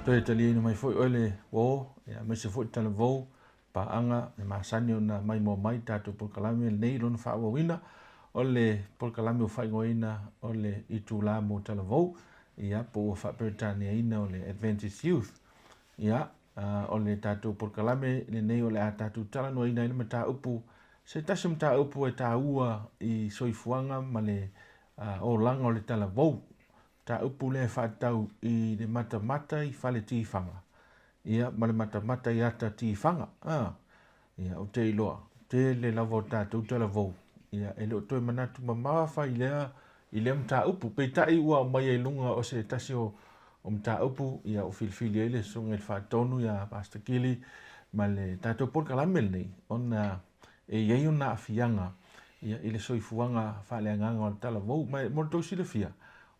Toi tali ina mai foi ole wo ya me se foi tala vo pa anga e masani ona mai mo mai tatu por kalame nei lon fa wina ole por kalame o fai ngoina ole itu la mo tala vo ya po fa pertania ina ole Adventist Youth ya ole tatu por kalame le nei ole a tatu tala no ina ina mata upu se tasum ta upu e ta ua i soifuanga male o langa ole tala vo ta upu le whaatau i le mata i whale tīwhanga. Ia, ma le mata i ata tīwhanga. Ia, o te iloa. Te le lavo tātou te lavo. Ia, e leo toi manatu ma mawawha i lea mta upu. Pei tai ua o mai e lunga o se tasi o mta upu. Ia, o filfili ele sunga il whaatonu ia Pastor Kili. Ma le tātou porka lamel nei. Ona e iei ona afianga. Ia, i le soifuanga whale anganga o le tala vau. Ma mo tau sila fia.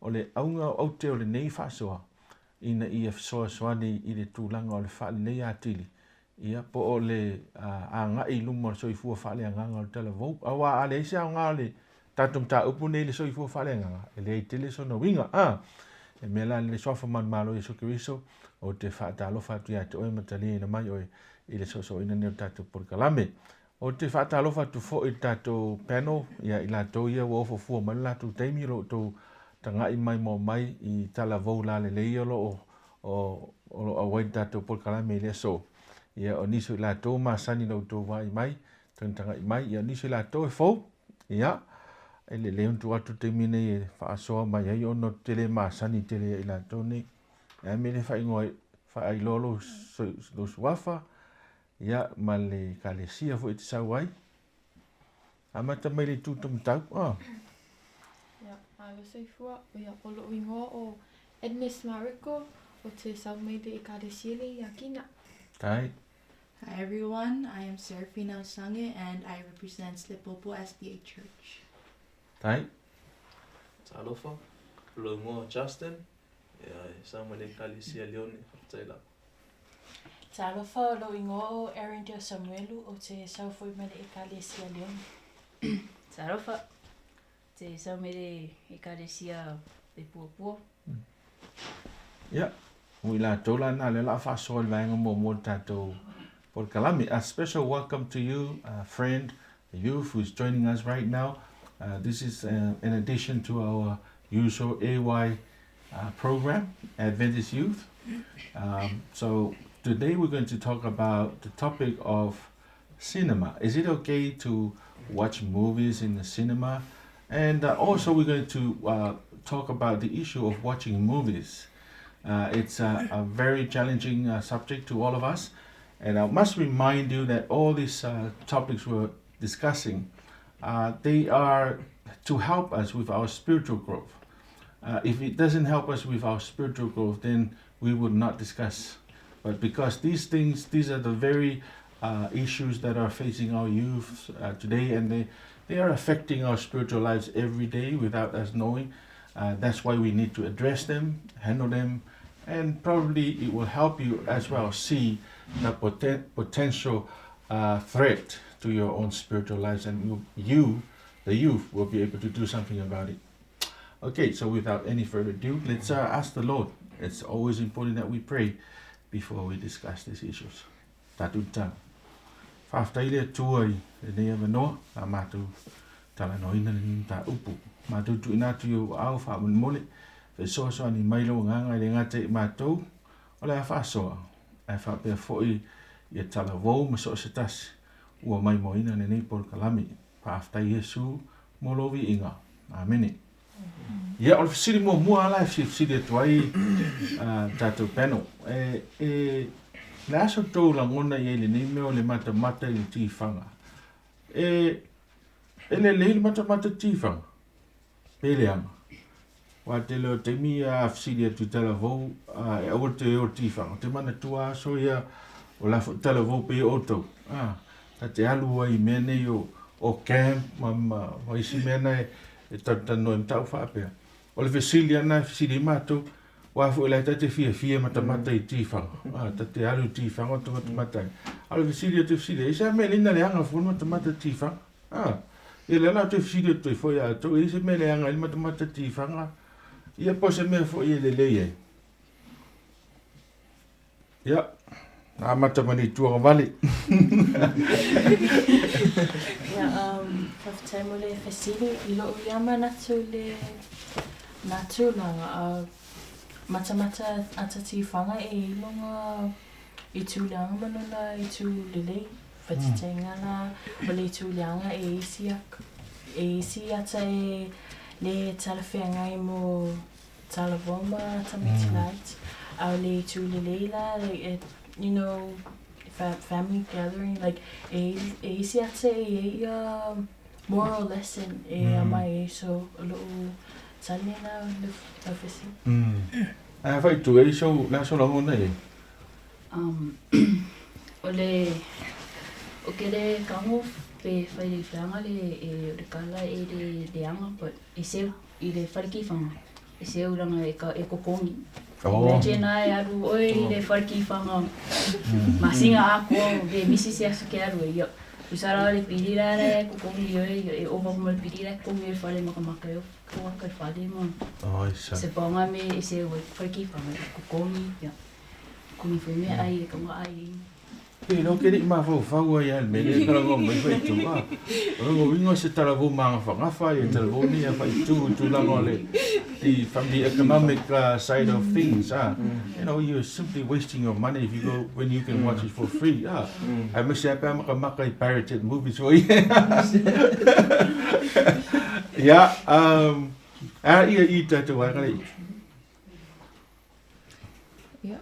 O le aunga o te o le nei whaasoa, ina i e soa soani i le tūlanga o le whaale nei atili. Ia po o le a ngai lumo le soifua whaale anganga o le tala vau. Awa a le isi au ngā le tātum tā upu nei le soifua whaale anganga. E le eitele so na winga. E mea le soafa man malo i soke riso o te whaatalofa atu ia te oe matali ina mai oe i le soso ina neo tātou porkalame. O te whaatalofa tu fo i tātou panel, ia i lātou ia wa ofo fua mani lātou teimi lo tō tanga i mai mo mai i tala vau la le leiolo o awai tātou por kalame le so. Ia o niso i lātou masani lau tō wai mai, tanga i mai, ia niso i lātou e fau, ia, e le leon tu atu te mine e whaasoa mai ai ono tele masani tele i lātou ne. Ia me le whai lolo lo suafa, ia ma le kalesia fo i te sau ai. Amata mai le tūtum tau, Lo soifua o ia polo ingo o Adventist Mariko o te saumeide I kadesili I akina. Tai. Hi everyone, I am Serafina Sange and I represent Slipopo SDA Church. Tai. Talofa, Longo Justin, saumeide Kalisia Leone, Taila. Talofa, lo ingo o Erindia Samuelu o te saufoimede Kalisia Leone. Talofa. Te saumere e karesia e puapua. Ia, ui la tola na le la whaasoa le vaenga mo tātou por kalami. A special welcome to you, friend, the youth who is joining us right now. This is in addition to our usual AY program, Adventist Youth. So today we're going to talk about the topic of cinema. Is it okay to watch movies in the cinema? And also we're going to talk about the issue of watching movies. It's a very challenging subject to all of us. And I must remind you that all these topics we're discussing, they are to help us with our spiritual growth. If it doesn't help us with our spiritual growth, then we would not discuss. But because these are the very issues that are facing our youth today, and they are affecting our spiritual lives every day without us knowing. That's why we need to address them, handle them, and probably it will help you as well see the potential threat to your own spiritual lives, and you, the youth, will be able to do something about it. Okay, so without any further ado, let's ask the Lord. It's always important that we pray before we discuss these issues. Tatuta. Whaftaile tuai e nei avanoa, a mātou tala noina ni tā upu. Mātou tu inatu i o au wha mole, whe soa ni mailo nganga I le ngate I mātou, o le a whaasoa, a whapea foi I tala vau ma so se tasi, ua mai moina ne nei por kalami, whaftai Yesu molovi inga. Amene. Ia o le whisiri mua ala e whisiri atuai tātou panel. Le aso tau la ngona I le nei meo le mata I le tīwhanga. E le mata tīwhanga. Pele anga. Wa te leo te mi a whisiri atu tala vau e o te o tīwhanga. Te mana tua aso ia o la tala vau pe o tau. Ta te alu ai mea nei o camp ma isi mea nei e tatano e mtau whapea. O le whisiri ana whisiri mātou. Wa fu la tate fia mata I tīwhanga. Tate alu tīwhanga to mata. Alu visiri te visiri. Isa me lina le anga fu mata tīwhanga. E le la te visiri te foi a to isa me le anga mata tīwhanga. Ia po se me foi le le. Ya. Mata mani tuanga vale. Ia, whawhitai mo le whesiri I lo iama natu langa. Mata atati whanga ilonga I tū leanga manuna I tū lelei. Whatitai ngana mo le tū leanga isi ata le talawhenga mo talawoma tamiti light. Au le tū lelei la, you know, family gathering, like isi ata moral lesson mai so lo tane na le whesi. Whai tu e so lango nei. O ke le kango pe whai le whianga le kala le anga, but I seu I le whariki whanga. I seu ranga e kokongi. Imagine ai aru oi le whariki whanga. Masinga ako he misi se asu ke aru e. Usara le pirira re kokongi oi e opa kuma le pirira kokongi e whale makamaka e kua kai whale mo. Se paonga me I seu whariki whanga kokongi. Kuni whi mea ai e kama ai. Ke no ke ni ma fau ai al mele kala go mai fai tu a. O wingo se tala vo manga fa e tala vo ni fa tu la ngole. The from the economic side of things, you know, you're simply wasting your money if you go when you can watch it for free. I must say I pirated movies for you. Yeah, ia I tatu wa kali. Yeah.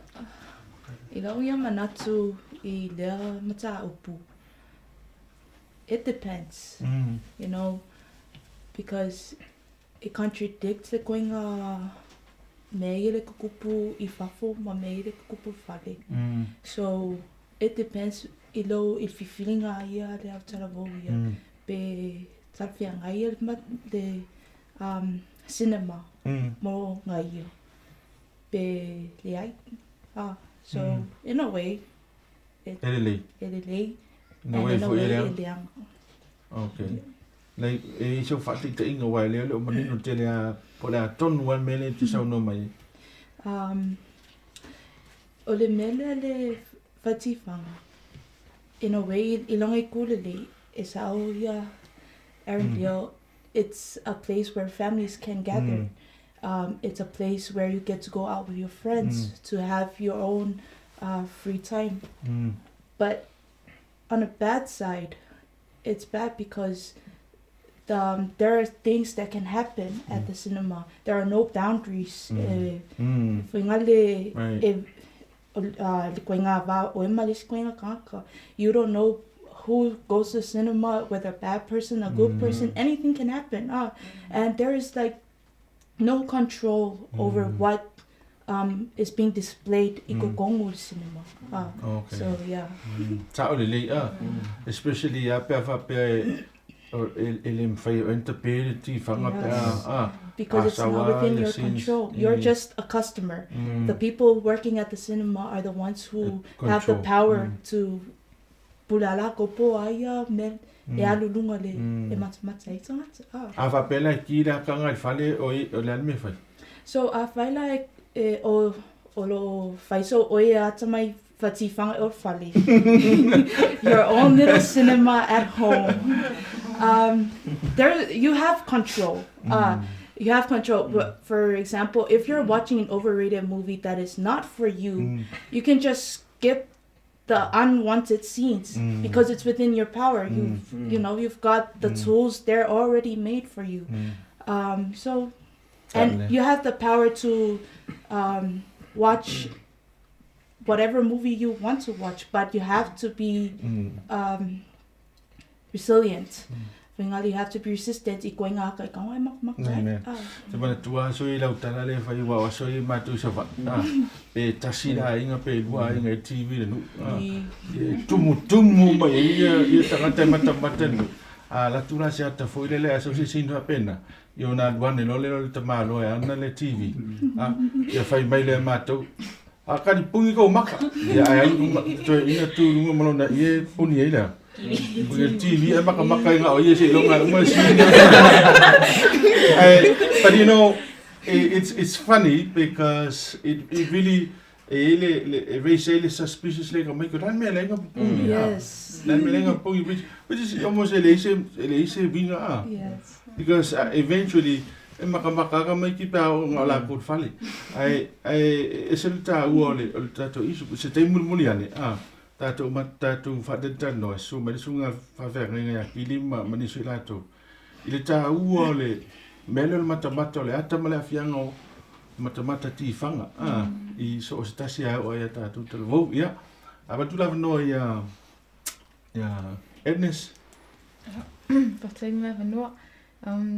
I lau ia manatu I lea mata upu. It depends, you know, because it contradicts the koinga mei le kukupu I whafo ma mei le kukupu whale. So it depends I lo I whiwhiringa ia le au tarawau ia. Pe tarwhianga ia le cinema mo ngā ia. Pe le ai. So in a way, Elele. No way for ele. Okay. Like e so fati te inga wai le o manino te le po le tonu wa mele te sau no mai. O le mele le fati whanga. In a way, I longa I kulele, e sao ia Arendelle, it's a place where families can gather. It's a place where you get to go out with your friends to have your own free time. But on a bad side, it's bad because there are things that can happen at the cinema. There are no boundaries. You don't know who goes to cinema, whether a bad person, a good person, anything can happen. And there is like no control over what is being displayed in Kokongo cinema. Okay. So yeah. Especially because it's not within your control. You're just a customer. The people working at the cinema are the ones who have the power to pulala kopo aya men e alulunga le e matamata e tangata. So I feel like o lo faiso oe atamai fatifanga o fale. Your own little cinema at home. There you have control. You have control. But for example, if you're watching an overrated movie that is not for you, you can just skip the unwanted scenes because it's within your power. You know you've got the tools there already made for you. So and you have the power to watch whatever movie you want to watch, but you have to be resilient. You have to be resistant. Akari pungi ko maka. Ya ai to ina tu lunga malona ye puni ila. Pungi TV e maka nga o ye se longa uma si. But you know it's funny because it really ele raise ele suspicious like mai ko dan me lenga pungi. Yes. Dan me lenga pungi which is almost ele ise vinga. Yes. Because eventually makamaka ka mai ki pa ngala ko fale. Ai eselta uole tato isu se te mulmuli ane. Tato tato fadenta no so mai sunga fa venga ya Kili mani Silafau. Ile ta uole melo mata le ata mala fianga mata ti fanga I so stasia o ya ta tu vo ya aba tu la no ya Adventist Patai me no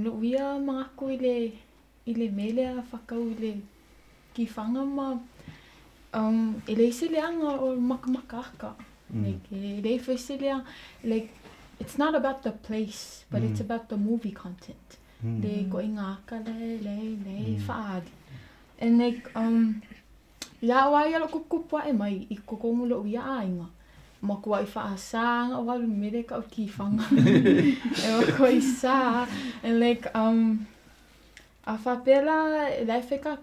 lo via mga ko ile mele a whakau ile ki whanga ma ile se leanga o makamaka like ile se leanga like it's not about the place but it's about the movie content le ko inga ka le faadi and like ya wa ya lo kupua e mai I ko lo ia ainga ma ko I fa sang o walu mele ka o ki whanga e ko I sa and like a fa pela la feka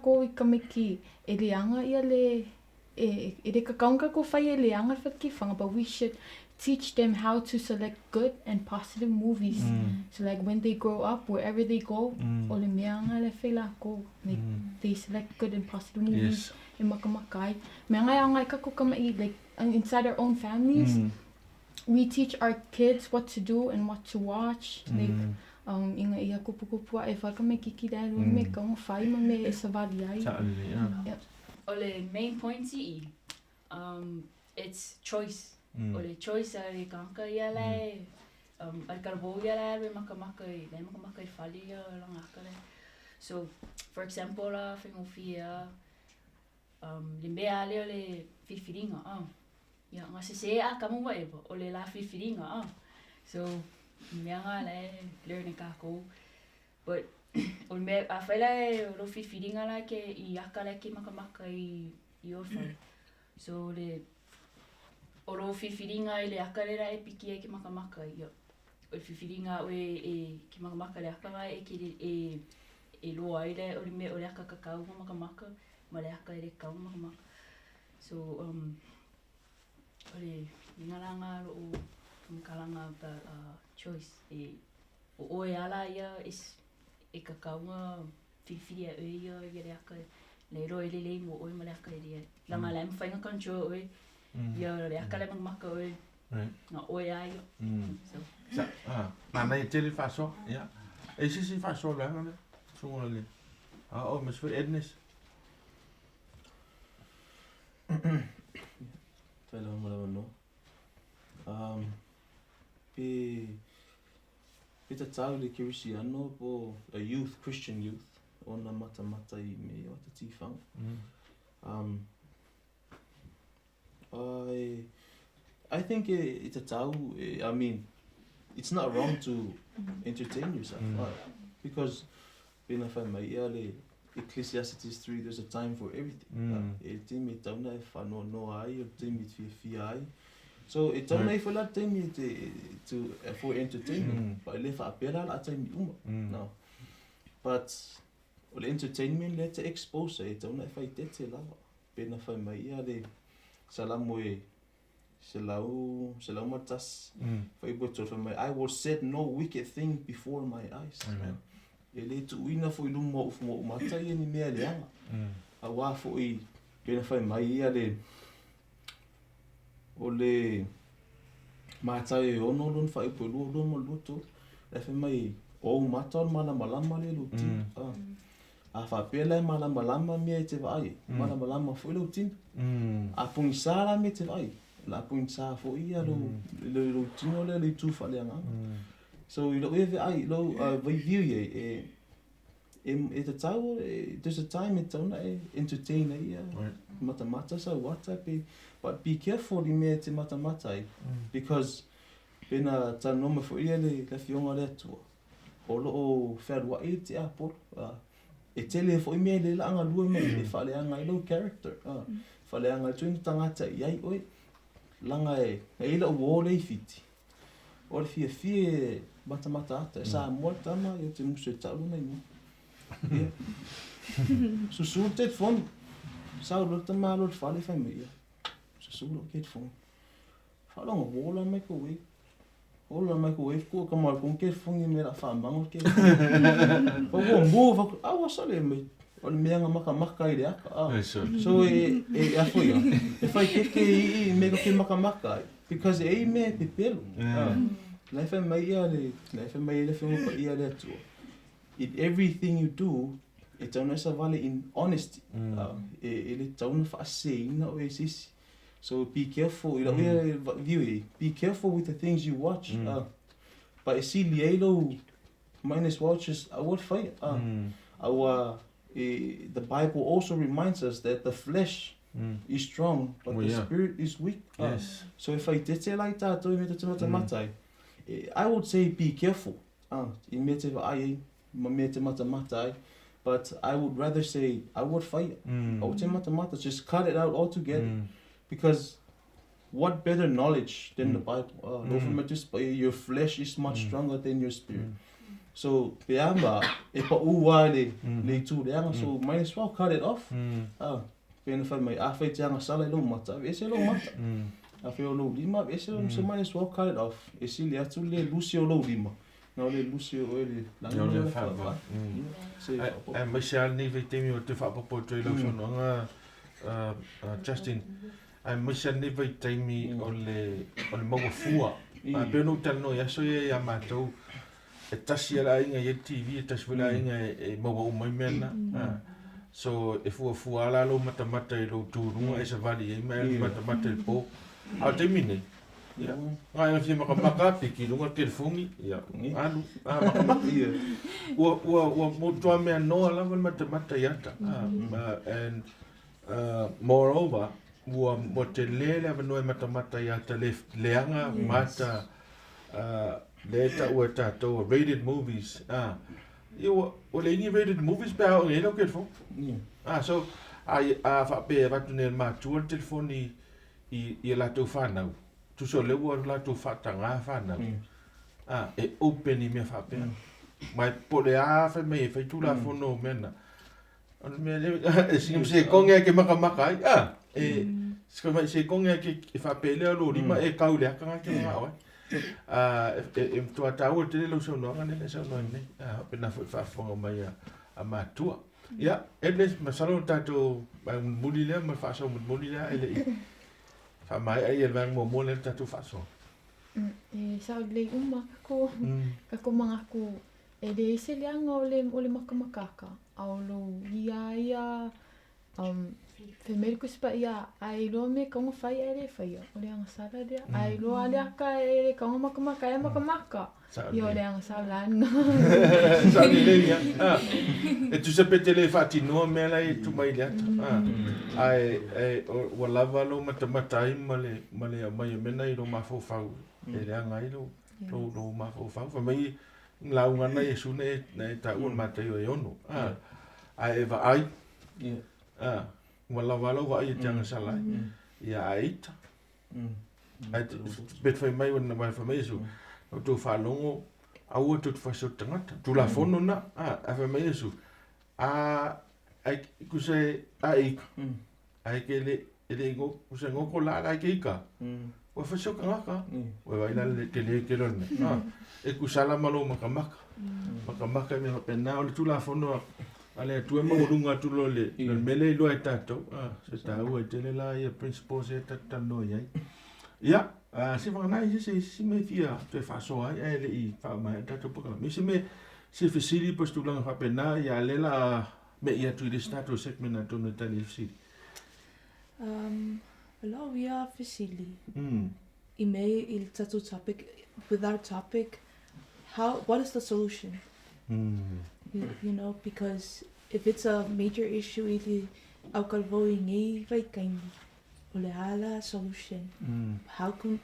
ko I kamiki e leanga ia le e ka kaunga ko fai e leanga fa ki whanga but we should teach them how to select good and positive movies. So like when they grow up, wherever they go, ole meanga le fela ko, like they select good and positive movies. In makamakai, meanga anga kako kamai like inside our own families, we teach our kids what to do and what to watch. Like inga ia kupu e whaka me kiki dai lu me kaunga whai ma me e savali ai. Ole main point it's choice. Ole choice ai kanka ia lai ai karbo ia lai we makamaka I fali ia langa kare. So for example la fingofia limbe ale ole fifiringa ya ngase a kamu wa ebo ole la fifiringa so mianga lai learning ka ko but ole me a fela lo fifiringa la ke I akala ke makamaka I orfa so le oro fifiringa ile akarera e piki e ki makamaka ia o fifiringa o ki makamaka le akara e ki e loa ile o me o le akakakau makamaka ma le akare kau makamaka so ole ngalanga o kalanga about choice o ala ia is e kakau fifiria e ia le akare le ro ile le mo o ma le akare langa le mfainga control o ya le akala maka o na o ya yo so na tele faso ya e si faso la na so le mas for Adventist Tela mo no Pita tau le Kirisiano po a Christian youth ona mata I me o te tifang I think it's a tau. I mean, it's not wrong to entertain yourself, because when I find my early Ecclesiastes 3, there's a time for everything. So it's only for that time to for entertainment. But if I pay that time, no. But well, entertainment let's expose it. Only if I did say that, when I find my early Salamoe Selau matas I will set no wicked thing before my eyes. Amen. Ele tu ina foi lumo mo mata ye ni mea leanga. A wa foi pena fai mai ia le ole mata e ono lun fai po lu mo luto. Le fai mai o mata mana malama le luti. A fa pela mana malama me te vai. Mana malama foi luti. A pungisara me te vai. La pungisara foi ia lo tino le tu fa leanga. So you know if I we view ye it's a time there's a time it's on entertain mata so what but be careful in me te mata because pena ta nome for ye le fionga le tu o lo fer wa it apo e tele for me le anga lu me e fa le anga lo character fa le anga tu tangata yai oi langa e lo wo le fiti o fie mata sa morta ma yo te muso tau nei mo susutet fon Sao lo tama lo fale fa me ia. So lo ke fo. Fa lo ngo la microwave. Ola microwave ko ka mal kon ke fo ni me la fa bango ke. Fa wo move a sale me. O me nga maka ile aka. So e a foi. E fai ke me ko ke maka because e me pepelo. La fa mai le fa mo ia le tu. In everything you do, it's on a valley in honesty. It's on a saying no is. So be careful. You know, be careful with the things you watch. But see, Lielo minus watches. I would fight. The Bible also reminds us that the flesh is strong, but the spirit is weak. Yes. So if I did say like that, I would say be careful. But I would rather say I would fight. I would say just cut it out altogether. Because what better knowledge than the Bible? Your flesh is much stronger than your spirit. So so might as well cut it off. I feel low lima, so might as well cut it off. Lucio low lima. Now le Lucio early. Michelle ni temi o te whapapo tui lau sononga Justin. Michelle ni temi o le maua fua. Peno tano yaso ya matou. E tasi ala inga ye TV, e tasi wala inga e maua umai mena. So e fua ala lo mata e lo turunga e sa vali e mai mata e po. A te mine. Ya. Ngai fi maka piki lunga ke fungi. Ya. Alu. Maka. Wa mo to me no ala mata yata. And moreover, mo te lele no mata yata leanga mata leta o tato rated movies. You ni rated movies pa o ngelo ke fo. So fa pe va tunel ma tu telefoni I la tu whanau. Tu so lewa la tu whatanga whanau. E open I mea whapea. Mai pole awha mei whai tu la whono mena. Ono mea e singam se konga ke maka ai. Sika mai se konga ke whapea lea lo rima e kau lea kanga ke ngā oi. E tua tau o te leo sau noanga nene sau noa nei. Pena whafonga mai a mātua. Ia, Adventist masalo tato muli lea, ma whaasau muli lea ele I. Fa mai ai e vang mo le tatu faso. E sa le kako mga ko e le se le anga o le makamakaka au lo ia femel ko spa ia ai lo me como fai ele fai o le anga sala dia ai lo ale aka e como makamaka io le anga sala no sa le ia e tu se petele fati no me la e tu mai le ai o lava lo mata male mai mena I lo mafofau e le anga I lo mafofau fa mai la unga na Yesu ne ta un mata yo ono ai eva ai wala wa I tanga sala ia aita ai bet fai mai wana mai fa mai Yesu o tu fa longo au tu fa so tangata tu la fono na fa mai Yesu ai ku se ai ke le go ku se ngo ko la ke ka o fa so kanga o vai la ke lo na e ku sala malo makamaka me pena o tu la fono ale tu mo lunga tu lo le mele lo tato se ta o te le la ia principal se ta no ia se va na se me fia te fa so ai ele I fa mai tato po mi se me se facili postulanga fa pena ia le la me ia tu di stato segment to no tali facili Hello, we are facili I may il tato topic with our topic what is the solution you know, because if it's a major issue ili au kalvoi ngai vai kaini ole hala solution how could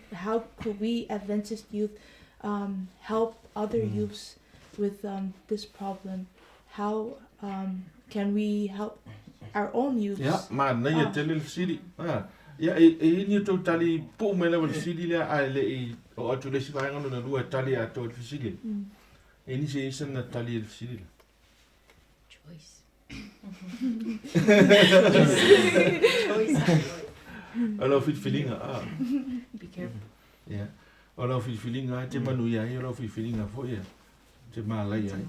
we Adventist youth help other youths with this problem how can we help our own youths ma na ia tele siri ia e ni to tali po me le siri le a le I o atu le si vai ngano na lua tali a to siri e ni se isa na tali siri Choice Alo filinga Be careful. yeah alo filinga te manu ia alo filinga fo ia te malai ai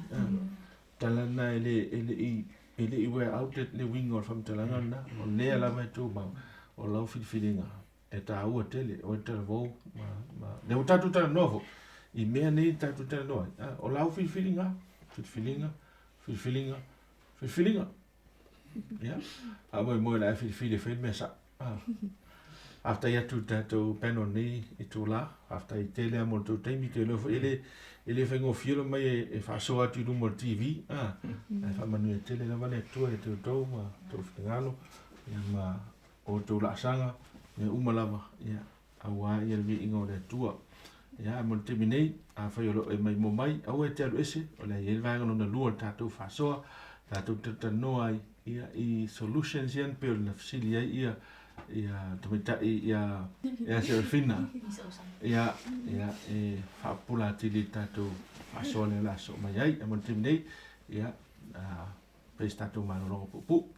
tala na ele i we outlet le wing or from talanga na o le ala mai tu ma o lau filinga e ta ua tele o te vo ma le o tatu tala novo i mea nei tatu tala no o lau filinga yeah a mo la filinga me sa after ya tu tatu peno ni i tu la after i tele a mo tu temi te lo ele fengo filo mai e fa so atu no TV e fa manu e tele la vale tu e tu ma tu fingalo ya ma o tu la sanga e umalava ya awa ia vi ingo le tua ya mo temi nei a fa yo e mai mo mai au e te alu ese o le ele vanga no na lua tatu fa so tatu tata no ai ia i solutions yan pe na fisilia ia tomita ia serfina ia e fapula tili tatu asole la so mai ai e montim nei ia prestatu manolo pupu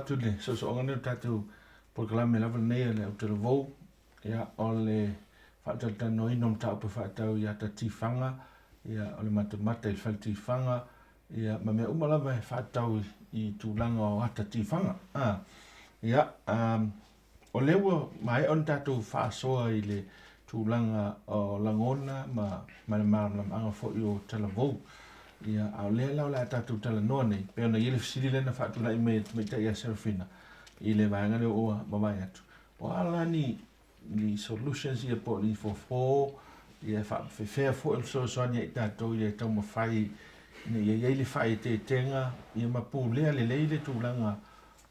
tule so ngane tatu programa la vane le o vo ya ole fatata no inom ta pe fatau ya tatifanga ya ole matemata il faltifanga ya mame umala va fatau i tulanga o tatifanga ya ole wo mai on tatu fa so ile tulanga o langona ma anga fo yo telavo ia au le la tatu tala no nei pe ona ile fisili le na fatu la me ta ia serfina ile vanga le o mama ya tu wala ni solutions ia po ni fo ia fa fe fo so ni tatu ile to mo fai ni ia ile fai te tenga ia ma pu le tulanga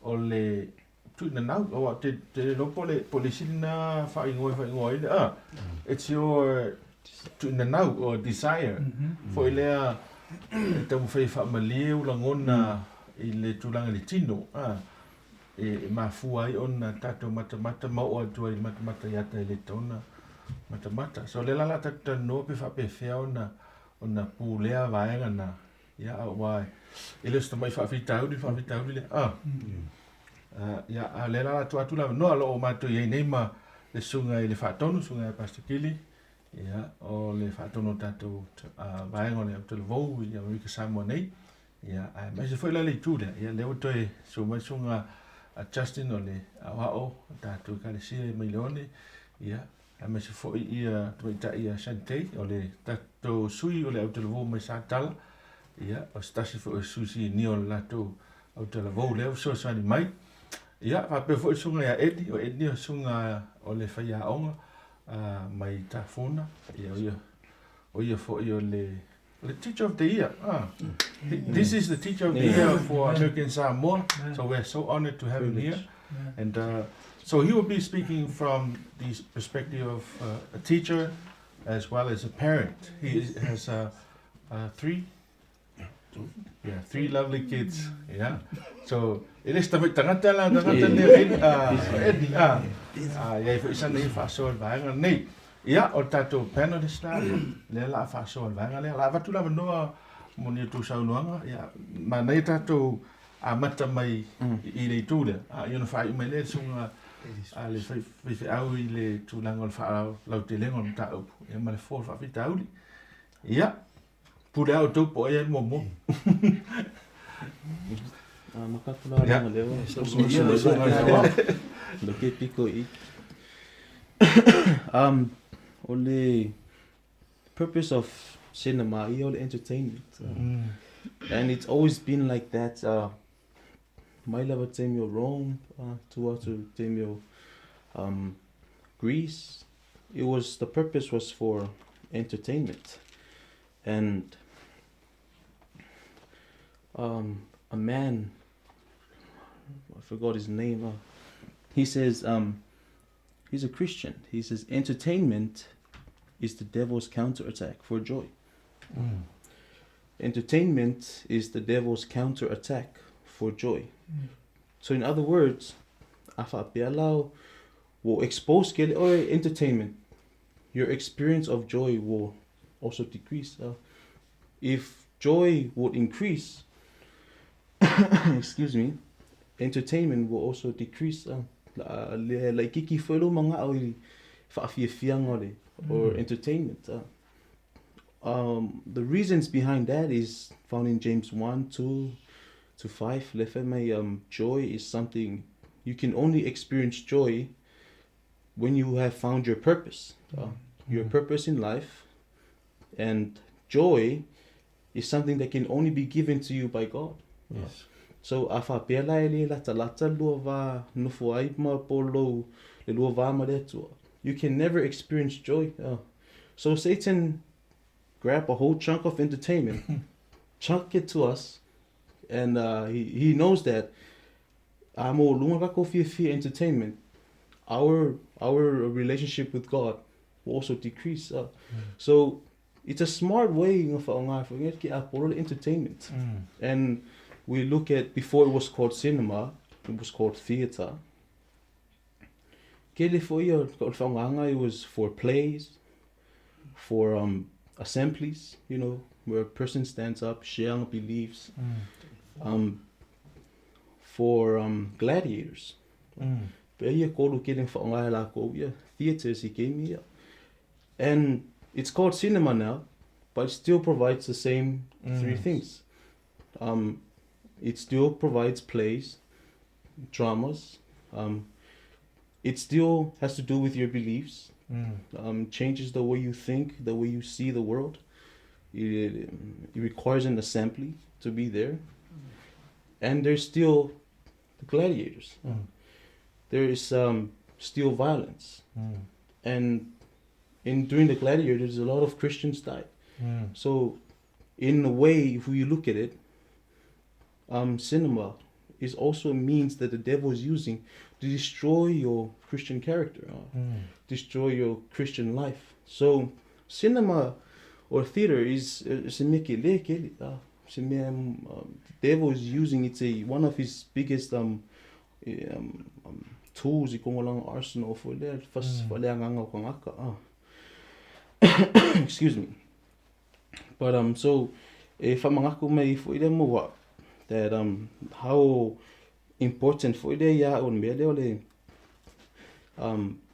o le tu na nau o te lo polisina fai ngoi it's your tu na nau or desire for ile te mo fai fa maliu langona i le tulanga le tino e mafu ai ona tato mata ma o tu ai mata ya te le tona mata so le la tata no pe fa pe fe ona pu le vaenga na ya wa ele sto mai fa vitau le ya le la tu la no lo ma tu ye nei ma le sunga le fa tonu sunga pastor Kili ya o le fatono tatu vaenga le te vo ya mi ka samo nei ya ma se foi la leitura ya le oto e so ma sunga Justin o le o tatu ka le sia milione ya ma se foi ia tuita ia sante o le tatu sui o le te vo mai satal ya o stasi foi susi ni o lato o te vo le so so ni mai ya fa pe foi sunga ya edi o sunga o le fa ya onga mai tafuna ia for your the teacher of the year this is the teacher of the year for American Samoa so we're so honored to have him here and so he will be speaking from the perspective of a teacher as well as a parent. He has three lovely kids so it is the tangata ia fa isa nei fa so vaenga nei ia o tato panelist le la fa so vaenga le la va tu la no moni tu saunoanga ya manai tatou a mata mai i le tule a ina fai mai le sunga a le fai au i le tulanga le fa lau te lengo mta upu e ma le fo fa fita auli ya pule au tu po e momo makapula nga lewa lo ke piko i only purpose of cinema is all entertainment and it's always been like that my love time your Rome to time your Greece the purpose was for entertainment and a man I forgot his name he says he's a Christian he says entertainment is the devil's counterattack for joy. Entertainment is the devil's counterattack for joy. So in other words, afapialao will expose or entertainment. Your experience of joy will also decrease. If joy would increase, excuse me, entertainment will also decrease. Like kiki felo mga awi faafiafiang or entertainment. The reasons behind that is found in James 1:2-5. Joy is something you can only experience joy when you have found your purpose, your purpose in life, and joy is something that can only be given to you by God. yes So afa pela ele lata luava nufuai ma polo le luava ma letua. You can never experience joy. So Satan grabbed a whole chunk of entertainment, chunk it to us, and he knows that entertainment, our relationship with God will also decrease. So it's a smart way of entertainment. And we look at, before it was called cinema, it was called theater. It was for plays, for assemblies, where a person stands up, sharing beliefs, for gladiators. Theaters he gave me. And it's called cinema now, but it still provides the same three things. It still provides plays, dramas, it still has to do with your beliefs, changes the way you think, the way you see the world. It requires an assembly to be there. And there's still the gladiators. There is still violence. And during the gladiators, there's a lot of Christians died. So in a way, if you look at it, cinema is also a means that the devil is using to destroy your Christian character, destroy your Christian life. So cinema or theater is the devil is using it's one of his biggest tools arsenal for that excuse me. But so if I'm that how important for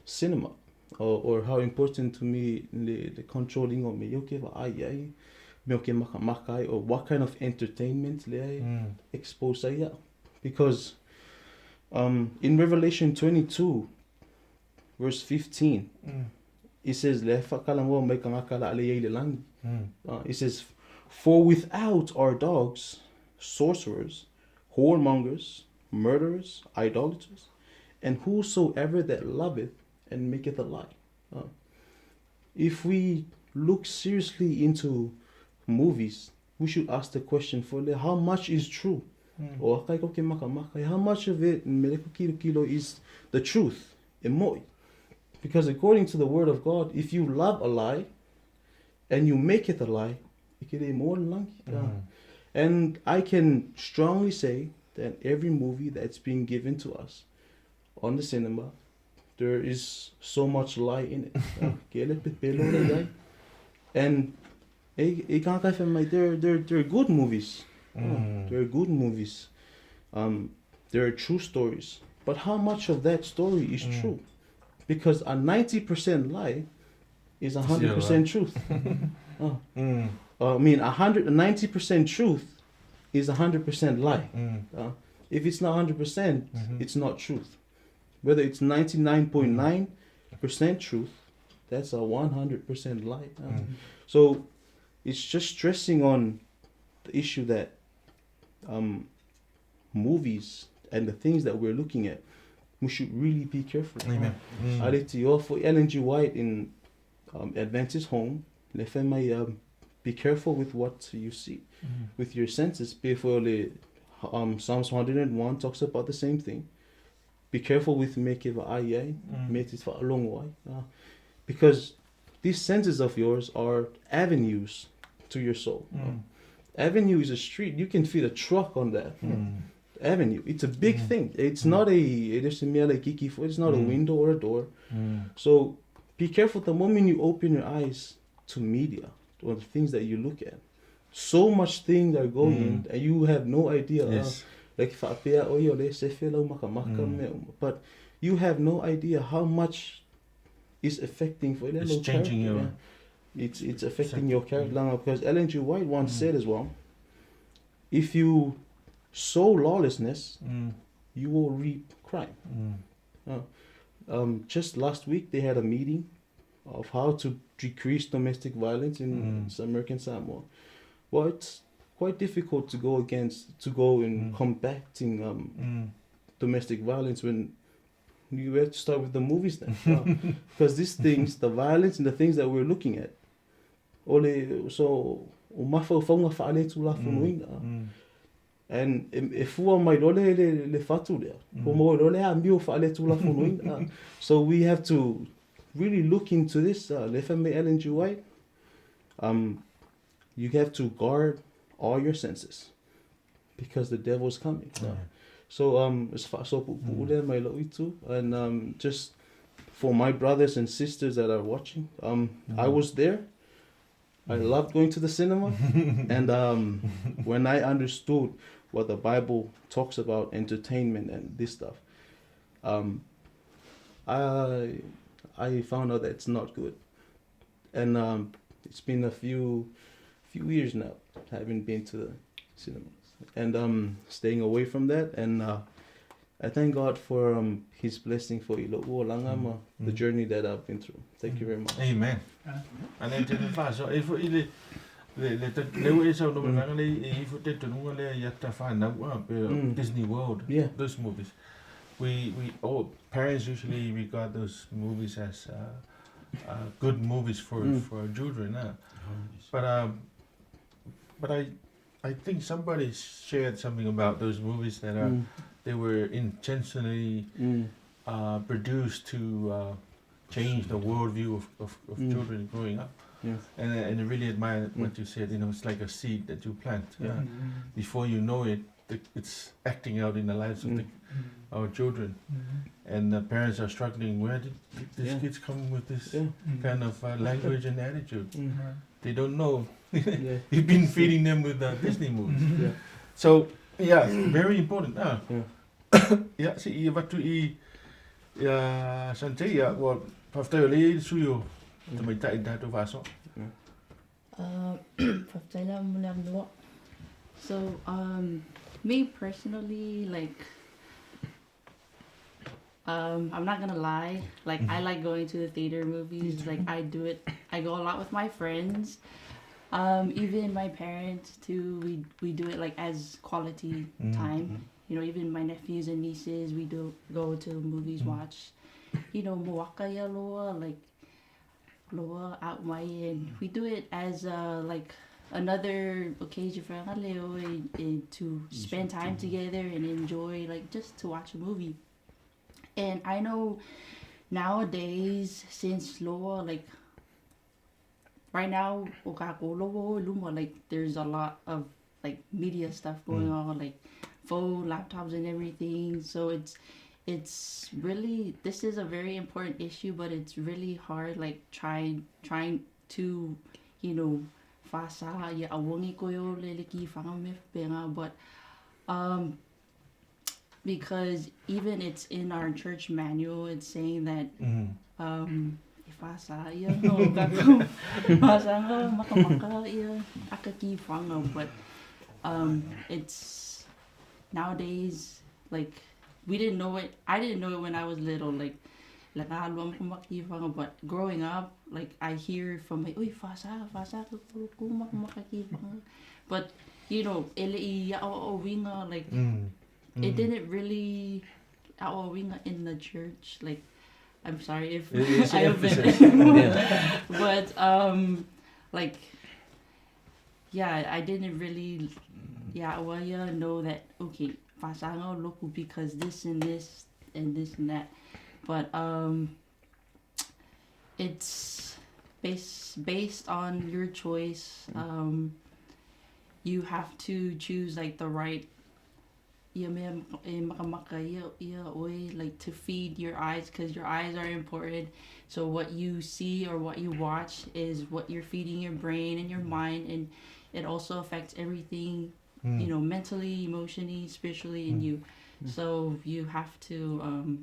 cinema or how important to me the controlling of me or what kind of entertainment expose because in Revelation 22 verse 15 it says it says, for without are dogs, sorcerers, whoremongers, murderers, idolaters, and whosoever that loveth and maketh a lie. If we look seriously into movies, we should ask the question for how much is true? Or how much of it is the truth? Because according to the word of God, if you love a lie and you make it a lie, and I can strongly say that every movie that's being given to us on the cinema, there is so much lie in it. And They're good movies. They're good movies. There are true stories. But how much of that story is true? Because a 90% lie is 100% truth. I mean, 190% truth is 100% lie. If it's not 100%, it's not truth. Whether it's 99.9% truth, that's a 100% lie. So it's just stressing on the issue that movies and the things that we're looking at, we should really be careful. Amen. For Ellen G. White in Adventist home, be careful with what you see, with your senses. Psalms 101 talks about the same thing. Be careful with because these senses of yours are avenues to your soul. Avenue is a street. You can fit a truck on that avenue. It's a big thing. It's not it's not a window or a door. So be careful the moment you open your eyes to media or the things that you look at. So much things are going in and you have no idea. Yes. But you have no idea how much is affecting for It's changing your... It's affecting your character. Because Ellen G. White once said as well, if you sow lawlessness, you will reap crime. Just last week they had a meeting of how to decrease domestic violence in American Samoa. Well, it's quite difficult to go in combating domestic violence when you have to start with the movies then. Because these things, the violence and the things that we're looking at, and if so we have to really look into this. Ellen G. White, you have to guard all your senses because the devil's coming. And just for my brothers and sisters that are watching, I was there. I loved going to the cinema, and when I understood what the Bible talks about entertainment and this stuff, I found out that it's not good, and it's been a few years now. I haven't been to the cinemas, and staying away from that, and I thank God for His blessing for the journey that I've been through. Thank you very much. Amen. And then to the fast, so if le Disney World, those movies, we all parents usually regard those movies as good movies for our children. But I think somebody shared something about those movies that they were intentionally produced to change the worldview of children growing up. And I really admire what you said. It's like a seed that you plant. Before you know it, it's acting out in the lives of our children. And the parents are struggling. Where did these kids come with this kind of language and attitude? They don't know. You've been feeding them with Disney movies. So, very important. See, what to eat. Sanjay, well, Paftaili suyo. So, me personally, like, I'm not gonna lie, like, I like going to the theater movies, like, I go a lot with my friends, even my parents too, we do it, like, as quality time, even my nephews and nieces, we do go to movies, watch, Moaka ya loa, like, loa out my end, we do it as, like, another occasion for Leo to spend time together and enjoy, like, just to watch a movie. And I know nowadays, since Loa, like, right now, like, there's a lot of, like, media stuff going on, like, phone, laptops, and everything. So it's really, this is a very important issue, but it's really hard, like, trying to, whasa ia awangi koe o le ki whanga me whenga, but because even it's in our church manual, it's saying that if whasa ia no kako whasanga makamaka ia aka ki whanga, but it's nowadays, like, we didn't know it. I didn't know it when I was little, like but growing up, like, I hear from like, oi fasa but you know, like it didn't really in the church. Like, I'm sorry if I offended, but like, yeah, I didn't really know that, okay, fasanga loku because this and this and this and that. But it's based on your choice. You have to choose like the right like to feed your eyes, because your eyes are important. So what you see or what you watch is what you're feeding your brain and your mind, and it also affects everything, you know, mentally, emotionally, spiritually in you. So you have to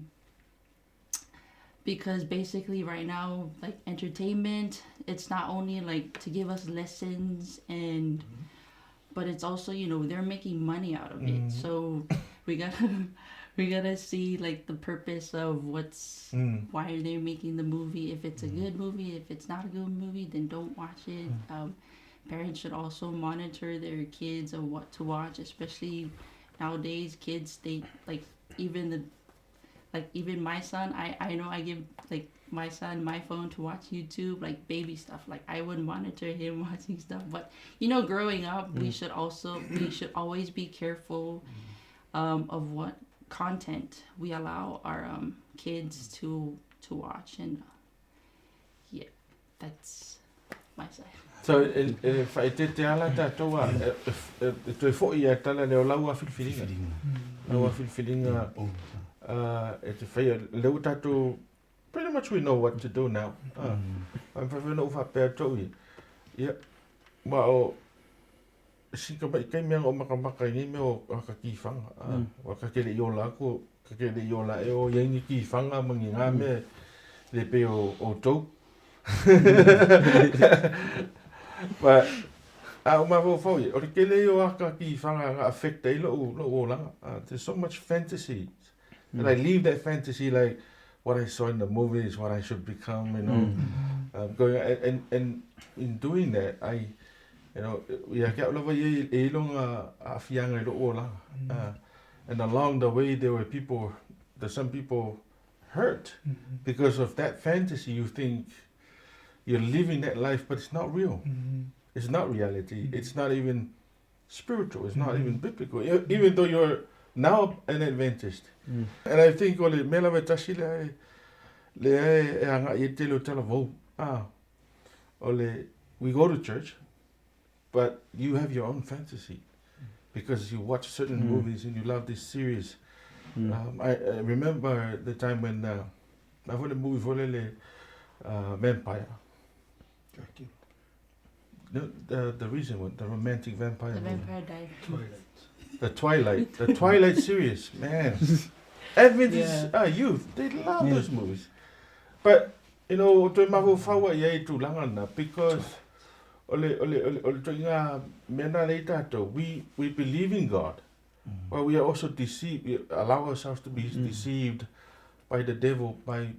because basically right now, like, entertainment, it's not only like to give us lessons and but it's also, you know, they're making money out of it. So we gotta see like the purpose of why are they making the movie. If it's a good movie, if it's not a good movie, then don't watch it. Parents should also monitor their kids of what to watch, especially nowadays. Kids, they like, even my son, I know I give like my son my phone to watch YouTube, like baby stuff. Like, I would monitor him watching stuff. But, you know, growing up, we should always be careful of what content we allow our kids to watch. And yeah, that's my side. So, whai te ala tātou toi fo'i a tala leo laua whilwhiringa. Laua whilwhiringa. E te whai leo tātou, pretty much we know what to do now. I'm whawhino whapea tau i. Ia, ma o sika mai kai mea o makamaka i me o ka ki whanga. Wa ka kere i o la ko, ka kere i o la e o iengi ki whanga mangi ngā me le pe o tau. But o mawau whau i, o re kele i o aka ki whanga ngā affect e lo o langa. There's so much fantasy. And I leave that fantasy like what I saw in the movies, what I should become, you know. Going and in doing that, I, you know, we are get over e longa a fianga lo o langa. And along the way, there's some people hurt because of that fantasy. You think you're living that life, but it's not real. It's not reality. It's not even spiritual. It's not even biblical. Even though you're now an Adventist. And I think ole mela me tasi le anga I te lo tala vau. Ole, we go to church, but you have your own fantasy because you watch certain movies and you love this series. I remember the time when I watched a movie for vampire. The reason was the romantic vampire. The movie. vampire died. The Twilight series, man. Adventist youth, they love those movies. But you know, to mahu fawa ye tu langana because ole to nga mena le tato, we believe in God. But we are also deceived. We allow ourselves to be deceived by the devil by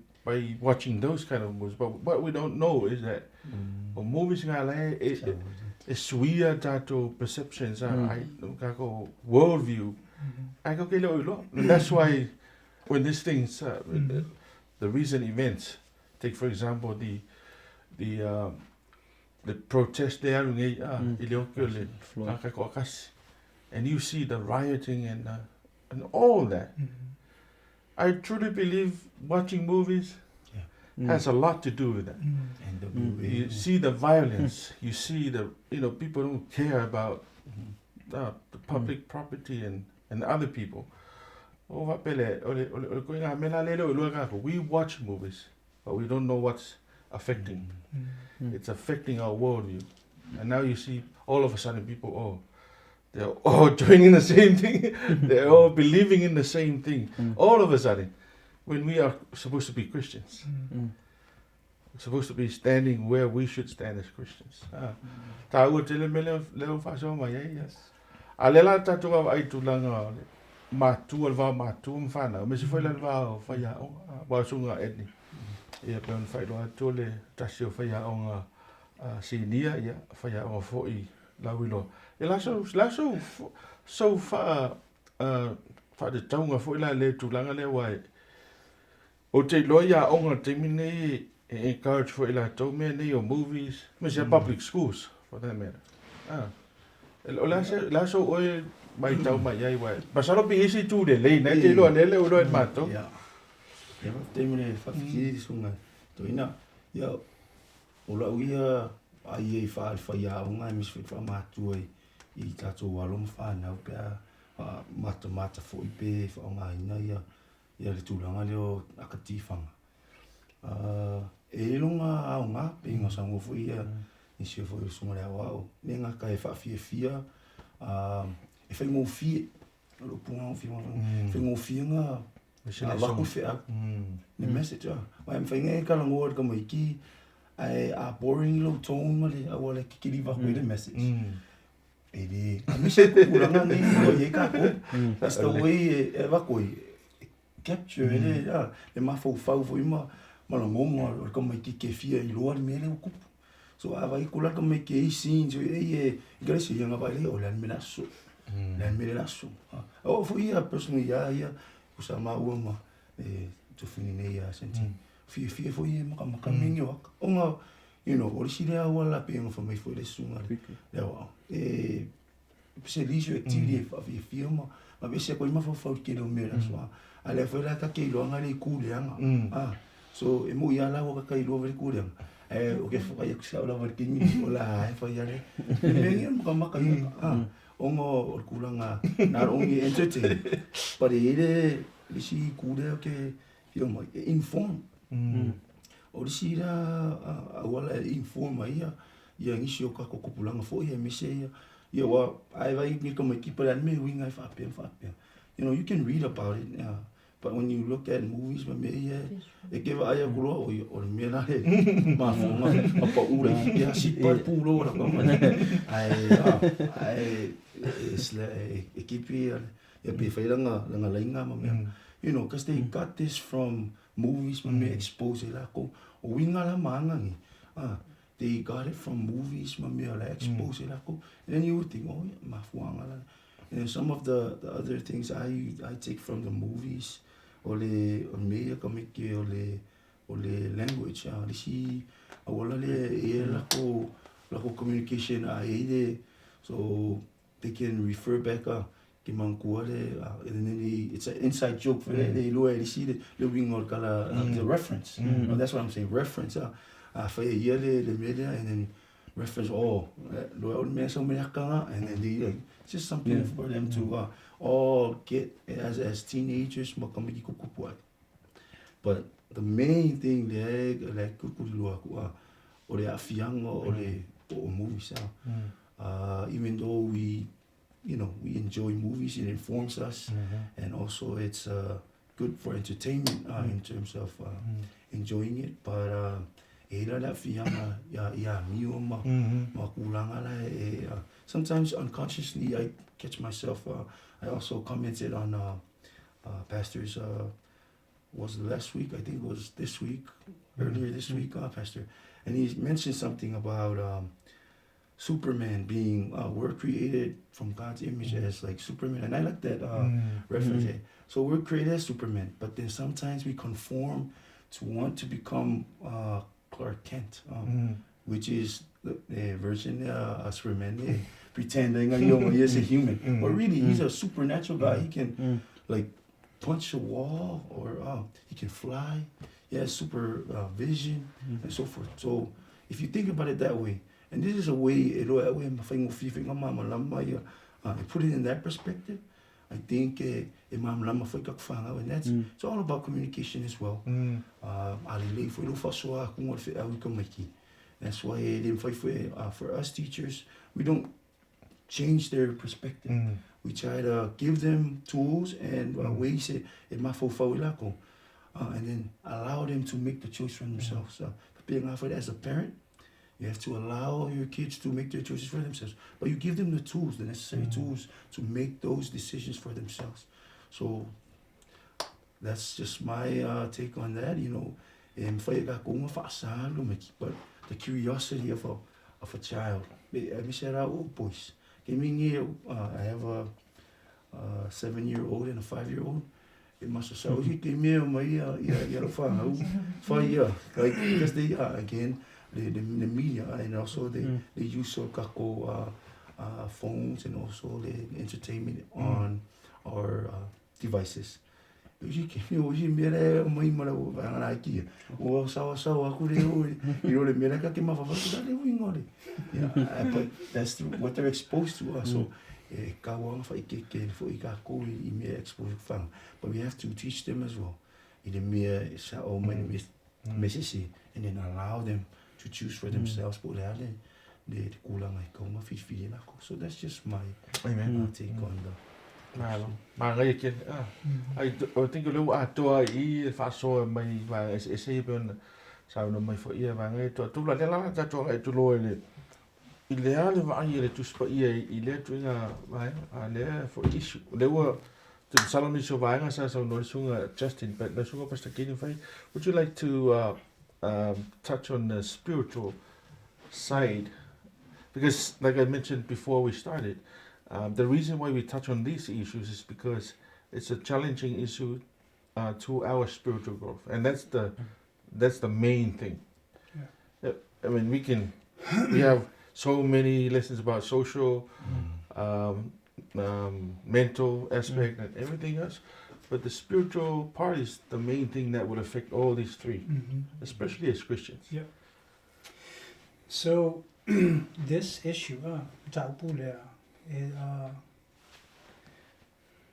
watching those kind of movies. But what we don't know is that movies nga le is suia tato perceptions. I go worldview. I go kele oilo. And that's why when these things, the recent events, take for example the protest there and you see the rioting and all that. I truly believe watching movies has a lot to do with that. You see the violence. You see people don't care about the public property and other people. We watch movies, but we don't know what's affecting. It's affecting our worldview. And now you see all of a sudden people, they're all joining the same thing. They're all believing in the same thing. All of a sudden, when we are supposed to be Christians. We're supposed to be standing where we should stand as Christians. Ta ua te le mele leo whasoa mai ei. A le la tatu au ai tūlanga mātua le wā mātua mwhana. Me se whaila le wā o whaia o wāsunga etni. Ia pe on whailo atua le tasi o whaia o ngā sinia ia whaia o fōi lauilo. E laso so wha te taunga fōi la le tūlanga le wai. O te loia o ngā te mine encourage for ila to me or movies, me public schools for that matter. La so oi mai tau mai ai wai. Pasalo pi isi tu de lei, na te lo anele o lo mato. Ya. Ya te me fa fi sunga. To ina ya o la uia ai e fa ya unga mi fa matu ai I tato walom fa na pe mata fo ipe fa nga ina ya le tulanga leo akatifanga. E longa au ngā pe ngā sango fo ia I se fo sunga le wao. Ne ngā ka e fa fia e fa ngō fie lo punga o fia fa ngō fia ngā wako fea ne message mai me fa ngai ka lango ka mai ki a boring low tone male a wala kikiri wako le message e di a mi se kuranga ni o ye ka ko that's the way e wako capture le mafo fau fo ima malongonga o ka mai ki ke fia I loa me le kupu so a vai kula ka mai ke sin so e gresi nga vai le o le menaso le menaso o fo ia personally ia usama uma to finine ia senti fia fo ia maka mingi waka onga o si le wala pe ngo fo mai fo le sunga le wa se lisio activity fa fia ma be se ko ima fo ke lo mera so ale fo la ka ke lo nga le ku le anga so e mo ia la o ka ilo ver kuria o ke fo ia sa la ver kini o la e fo ia le me mo maka ongo o kulanga not only entertain but ele si kuria ke yo mo inform o si ra wala inform ia ngisio ka ko kupulanga fo ia me se ia wa ai vai ni ko me ki pa me winga fa pe you can read about it but when you look at movies me e ke va ia kulo o me na he ma fonga pa ura ia si pa pulo ra ko ai ekipi ia pe failanga lainga ma cause they got this from movies me expose la ko o winga la manga ni they got it from movies me la expose la ko and then you would think ma fuanga la and some of the other things I take from the movies o le language le si wala le la ko communication so they can refer back ki mangkua and then it's an inside joke for they lo see the wing or kala the reference that's what I'm saying reference fa ia le media and then reference lo me so me kanga and then they just something for them to all get as teenagers makamiki kukupuai but the main thing like kukulua o le afianga o le movies even though we enjoy movies, it informs us and also it's good for entertainment in terms of enjoying it but era la fianga ya miu makulanga la sometimes unconsciously I catch myself I also commented on pastor's was it last week I think it was this week earlier this week pastor and he mentioned something about Superman being we're created from God's image as like Superman and I like that reference so we're created as Superman but then sometimes we conform to want to become Clark Kent which is the version of Superman pretending he is a human but really he's a supernatural guy he can like punch a wall or he can fly he has super vision and so forth so if you think about it that way and this is a way put it in that perspective I think and that's it's all about communication as well That's why for us teachers, we don't change their perspective. We try to give them tools and ways and then allow them to make the choice for themselves. As a parent, you have to allow your kids to make their choices for themselves, but you give them the tools, the necessary tools to make those decisions for themselves. So that's just my take on that, you know. But the curiosity of a child. Boys. I have a 7-year-old and a 5-year-old. It must have said, because they are, again, the media, and also they use phones and also the entertainment on our devices. But that's what they're exposed to. So but we have to teach them as well. And then allow them to choose for themselves. So that's just my take on the. I think a little atoa I faso mai va ese ben sa no mai fo ia va ngai to tu la ta to ngai tu lo ile ile ale va ia tu spa ia ile tu nga va ale for issue le wa tu salami so va nga sa no sunga Justin but no sunga pastor Kili fai. Would you like to touch on the spiritual side, because like I mentioned before we started, the reason why we touch on these issues is because it's a challenging issue to our spiritual growth, and that's the main thing. Yeah. I mean, we have so many lessons about social, mental aspect, and everything else, but the spiritual part is the main thing that will affect all these three, especially as Christians. Yeah. So this issue,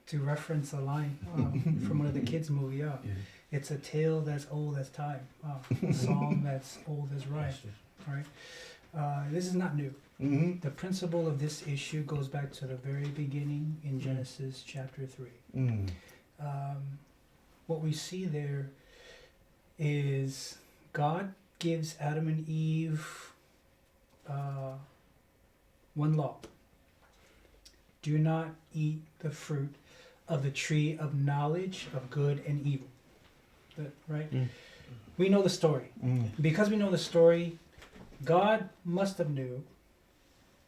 to reference a line from one of the kids' movie, it's a tale that's old as time, a song that's old as rhyme, right? This is not new. The principle of this issue goes back to the very beginning in Genesis chapter 3. What we see there is God gives Adam and Eve one law. Do not eat the fruit of the tree of knowledge of good and evil. Right? We know the story. Because we know the story, God must have knew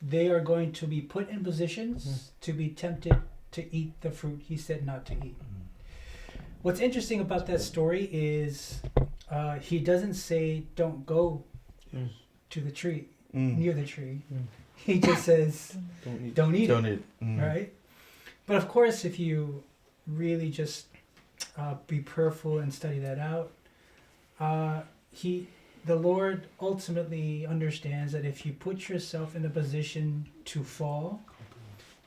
they are going to be put in positions to be tempted to eat the fruit he said not to eat. What's interesting about that story is he doesn't say don't go to the tree, near the tree. He just says don't eat it. Right? But of course, if you really just be prayerful and study that out, the Lord ultimately understands that if you put yourself in a position to fall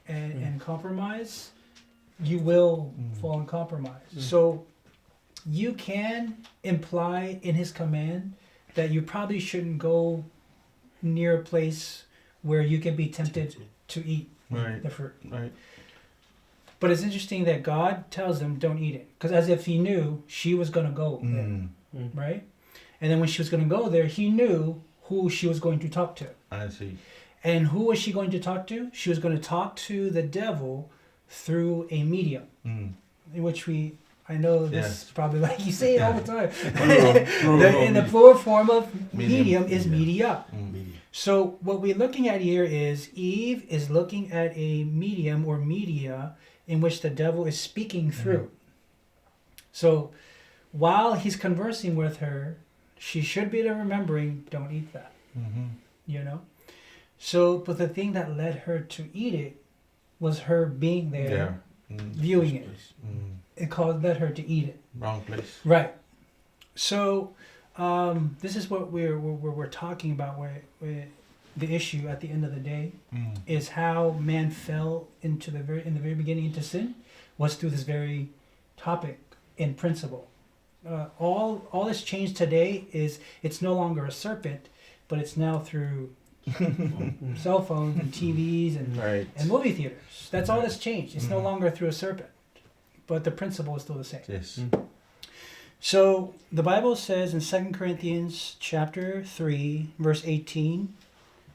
and compromise, you will fall and compromise. So you can imply in his command that you probably shouldn't go near a place where you can be tempted to eat the fruit. Right. But it's interesting that God tells them don't eat it, because as if he knew she was going to go there, right? And then when she was going to go there, he knew who she was going to talk to. I see. And who was she going to talk to? She was going to talk to the devil through a medium, in which I know this is probably like you say it all the time. In the plural form of medium is media. So what we're looking at here is Eve is looking at a medium or media in which the devil is speaking through. So while he's conversing with her, she should be remembering, don't eat that. You know? So, but the thing that led her to eat it was her being there, viewing it. It led her to eat it. Wrong place. Right. So, this is what we're talking about. Where the issue at the end of the day is how man fell in the very beginning into sin was through this very topic in principle. All that's changed today is it's no longer a serpent, but it's now through cell phones and TVs and movie theaters. That's all that's changed. It's no longer through a serpent, but the principle is still the same. Yes. So the Bible says in 2 Corinthians chapter 3, verse 18,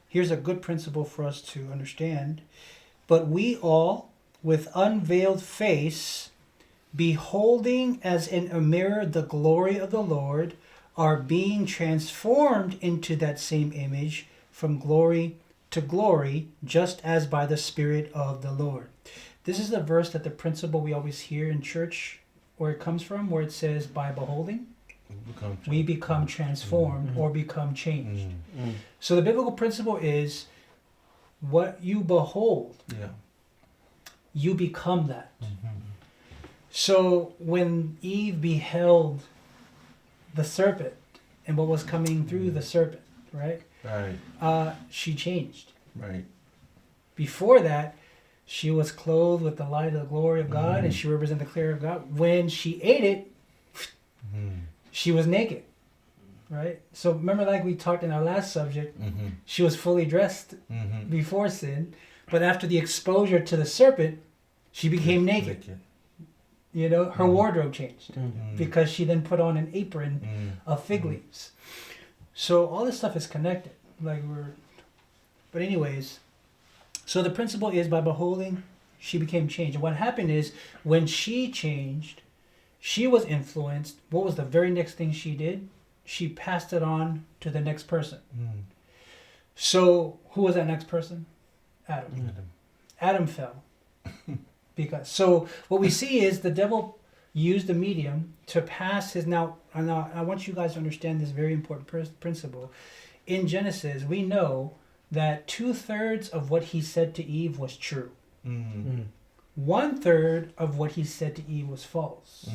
here's a good principle for us to understand. But we all, with unveiled face, beholding as in a mirror the glory of the Lord, are being transformed into that same image from glory to glory, just as by the Spirit of the Lord. This is the verse that the principle we always hear in church, where it comes from, where it says, by beholding, we become transformed or become changed. So the biblical principle is, what you behold, you become that. So when Eve beheld the serpent and what was coming through the serpent, right? She changed. Right. Before that, she was clothed with the light of the glory of God, and she represented the glory of God. When she ate it, she was naked, right? So remember, like we talked in our last subject, she was fully dressed before sin, but after the exposure to the serpent, she became naked. You know, her wardrobe changed because she then put on an apron of fig leaves. So all this stuff is connected. But anyways, so the principle is, by beholding, she became changed. And what happened is, when she changed, she was influenced. What was the very next thing she did? She passed it on to the next person. So who was that next person? Adam. Adam fell. So what we see is the devil used the medium to pass his... Now, I want you guys to understand this very important principle. In Genesis, we know that 2/3 of what he said to Eve was true. 1/3 of what he said to Eve was false.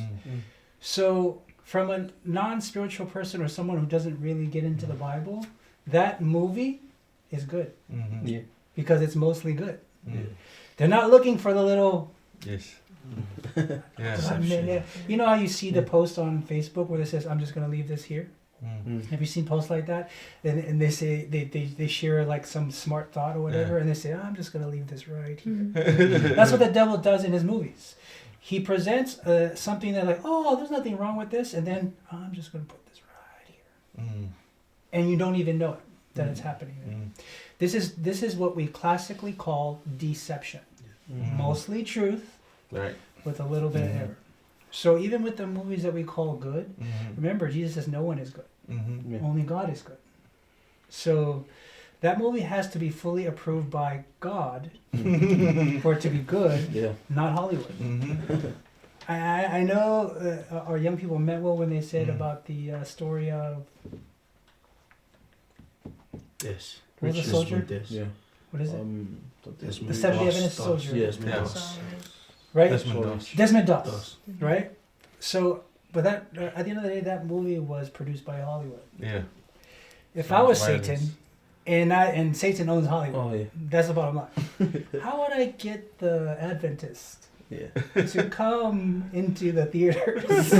So from a non-spiritual person or someone who doesn't really get into the Bible, that movie is good. Because it's mostly good. They're not looking for the little... You know how you see the post on Facebook where it says, I'm just going to leave this here? Have you seen posts like that? And they say, they share like some smart thought or whatever, and they say, I'm just going to leave this right here. That's what the devil does in his movies. He presents something that like, oh, there's nothing wrong with this, and then I'm just going to put this right here. And you don't even know it, that it's happening. This is what we classically call deception. Mostly truth, with a little bit of error. So even with the movies that we call good, remember, Jesus says no one is good. Only God is good. So that movie has to be fully approved by God for it to be good, not Hollywood. I know our young people meant well when they said about the story of... Yes. What was the soldier? What is it? The 70 Adventist soldier. Yes, right? Desmond Doss. Right? So, but that at the end of the day, that movie was produced by Hollywood. If I was Satan, and Satan owns Hollywood, that's the bottom line. How would I get the Adventist to come into the theaters?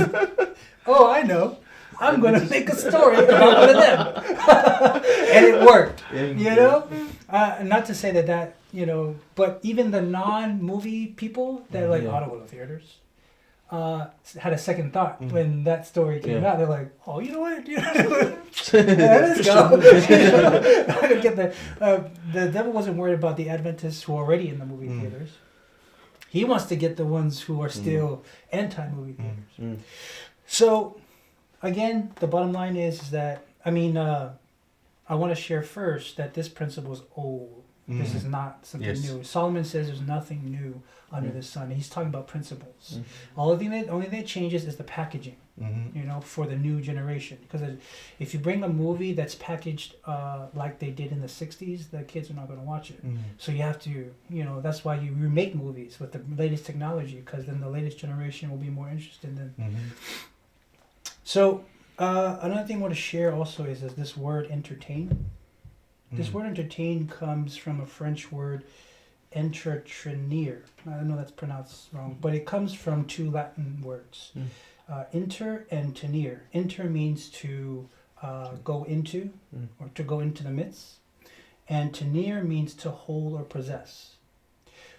Oh, I know. I'm going to make a story about one of them. And it worked, you know? Not to say that, you know, but even the non-movie people that like automotive theaters had a second thought when that story came out. They're like, oh, you know what? Let's go. The devil wasn't worried about the Adventists who are already in the movie theaters. He wants to get the ones who are still anti-movie theaters. So... Again, the bottom line is that, I want to share first that this principle is old. This is not something new. Solomon says there's nothing new under the sun. He's talking about principles. Only thing that changes is the packaging, you know, for the new generation. Because if you bring a movie that's packaged like they did in the 60s, the kids are not going to watch it. So you have to, you know, that's why you remake movies with the latest technology, because then the latest generation will be more interested in them. So, another thing I want to share also is this word entertain. This word entertain comes from a French word, entretenir. I know that's pronounced wrong, but it comes from two Latin words, inter and tenir. Inter means to go into, or to go into the midst. And to near means to hold or possess.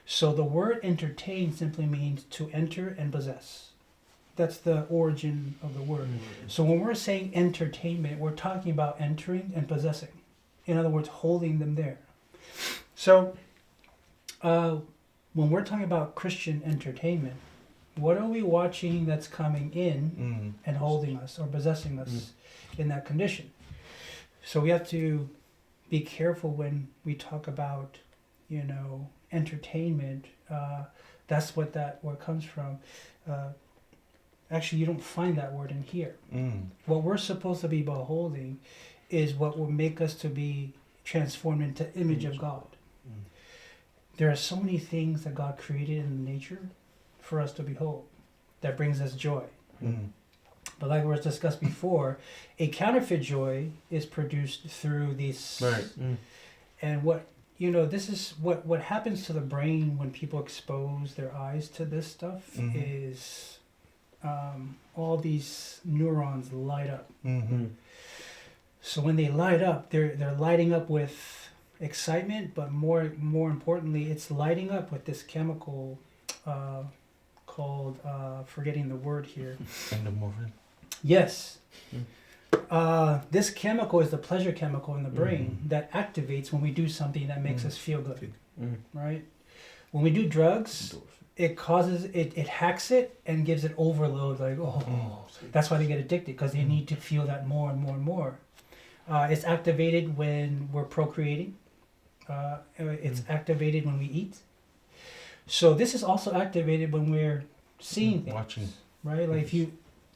So the word entertain simply means to enter and possess. That's the origin of the word. So when we're saying entertainment, we're talking about entering and possessing. In other words, holding them there. So when we're talking about Christian entertainment, what are we watching that's coming in and holding us or possessing us in that condition? So we have to be careful when we talk about, entertainment. That's what that word comes from. Actually, you don't find that word in here. What we're supposed to be beholding is what will make us to be transformed into image of God. There are so many things that God created in nature for us to behold that brings us joy. But like was discussed before, a counterfeit joy is produced through these. Right. And what this is what happens to the brain when people expose their eyes to this stuff is all these neurons light up. So when they light up, they're lighting up with excitement, but more importantly, it's lighting up with this chemical called forgetting the word here. Endorphin. Yes. This chemical is the pleasure chemical in the brain that activates when we do something that makes us feel good. Right? When we do drugs, it causes it hacks it and gives it overload. Like, that's why they get addicted, because they need to feel that more and more and more. It's activated when we're procreating. It's activated when we eat. So this is also activated when we're seeing things. Watching. Right? Like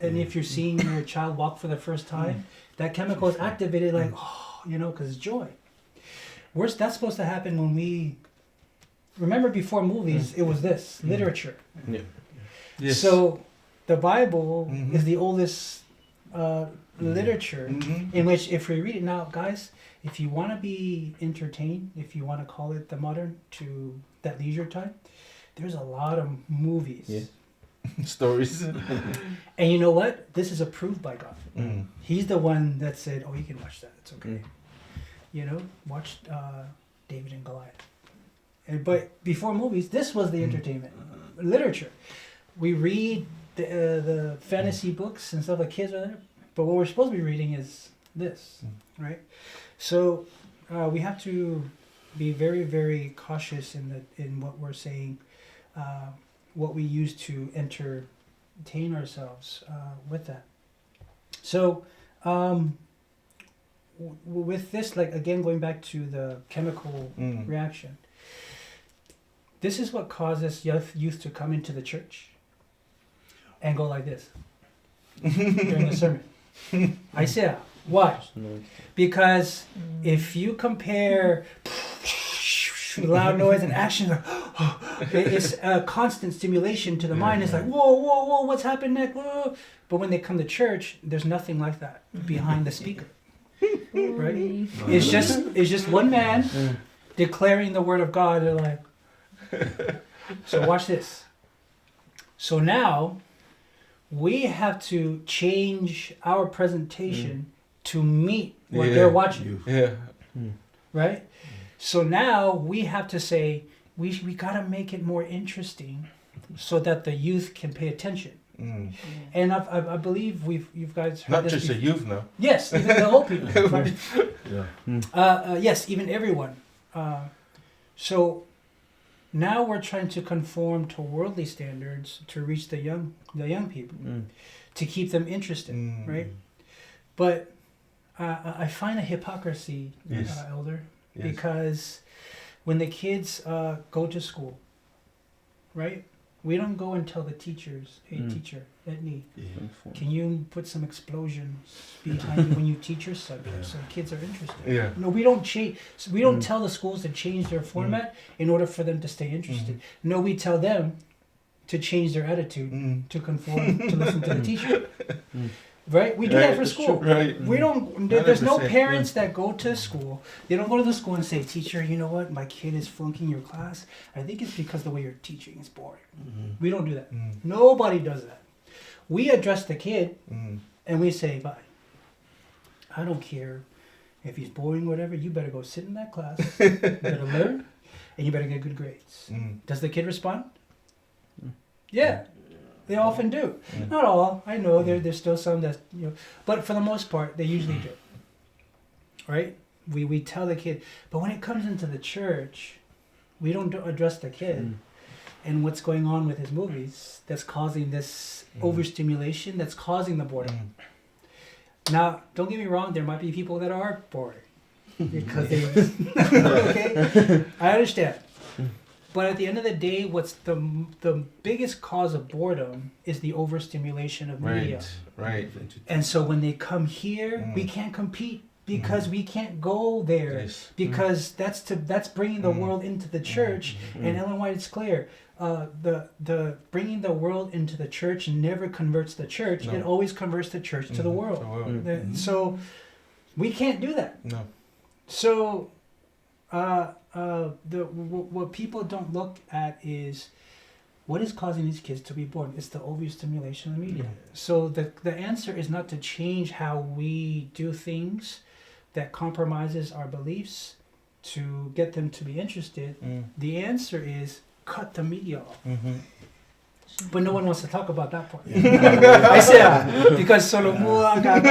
if you're seeing your child walk for the first time, that chemical is activated like, because it's joy. That's supposed to happen when we, remember before movies, it was this, literature. Yeah. Yes. So the Bible is the oldest literature in which, if we read it now, guys, if you want to be entertained, if you want to call it the modern to that leisure time, there's a lot of movies. Yeah. Stories. And you know what? This is approved by God. He's the one that said, you can watch that. It's okay. Watch David and Goliath. But before movies, this was the entertainment. Literature. We read the fantasy books and stuff like kids are there. But what we're supposed to be reading is this. Right? So we have to be very, very cautious in what we're saying. What we use to entertain ourselves with that. So with this, like again going back to the chemical reaction, this is what causes youth to come into the church and go like this during the sermon. I say, why? Because if you compare loud noise and action, it's a constant stimulation to the mind. It's like, whoa, what's happened next? Whoa. But when they come to church, there's nothing like that behind the speaker. Right? It's just one man declaring the word of God. They're like, so watch this. So now we have to change our presentation to meet what they're watching. Yeah. Right? So now we have to say, we got to make it more interesting so that the youth can pay attention. And I believe you guys heard not this just the youth now. Yes, even the old people. Right? Yes, even everyone. So now we're trying to conform to worldly standards to reach the young people, to keep them interested, right? But I find a hypocrisy, Elder, because when the kids go to school, right? We don't go and tell the teachers, hey, teacher, Edney, can you put some explosions behind you when you teach your subject so the kids are interested? Yeah. No, we don't change. We don't tell the schools to change their format in order for them to stay interested. No, we tell them to change their attitude to conform to listen to the teacher. Right? We do that for school. Right. We don't. There's no parents that go to school. They don't go to the school and say, "Teacher, you know what? My kid is flunking your class. I think it's because the way you're teaching is boring." We don't do that. Nobody does that. We address the kid and we say, "Bye. I don't care if he's boring or whatever. You better go sit in that class. You better learn, and you better get good grades. Does the kid respond? Yeah, they often do. Not all. I know there's still some that, you know, but for the most part, they usually do. Right? We tell the kid, but when it comes into the church, we don't address the kid and what's going on with his movies that's causing this overstimulation, that's causing the boredom. Now, don't get me wrong, there might be people that are bored because they okay, I understand. But at the end of the day, what's the biggest cause of boredom is the overstimulation of media. Right. And so when they come here, we can't compete because we can't go there, because that's bringing the world into the church. And Ellen White is clear. The bringing the world into the church never converts the church. No. It always converts the church to the world. So we can't do that. No. So what people don't look at is what is causing these kids to be bored. It's the overstimulation of the media. So the answer is not to change how we do things that compromises our beliefs to get them to be interested. The answer is cut the media off. But no one wants to talk about that part. I said because Solomon got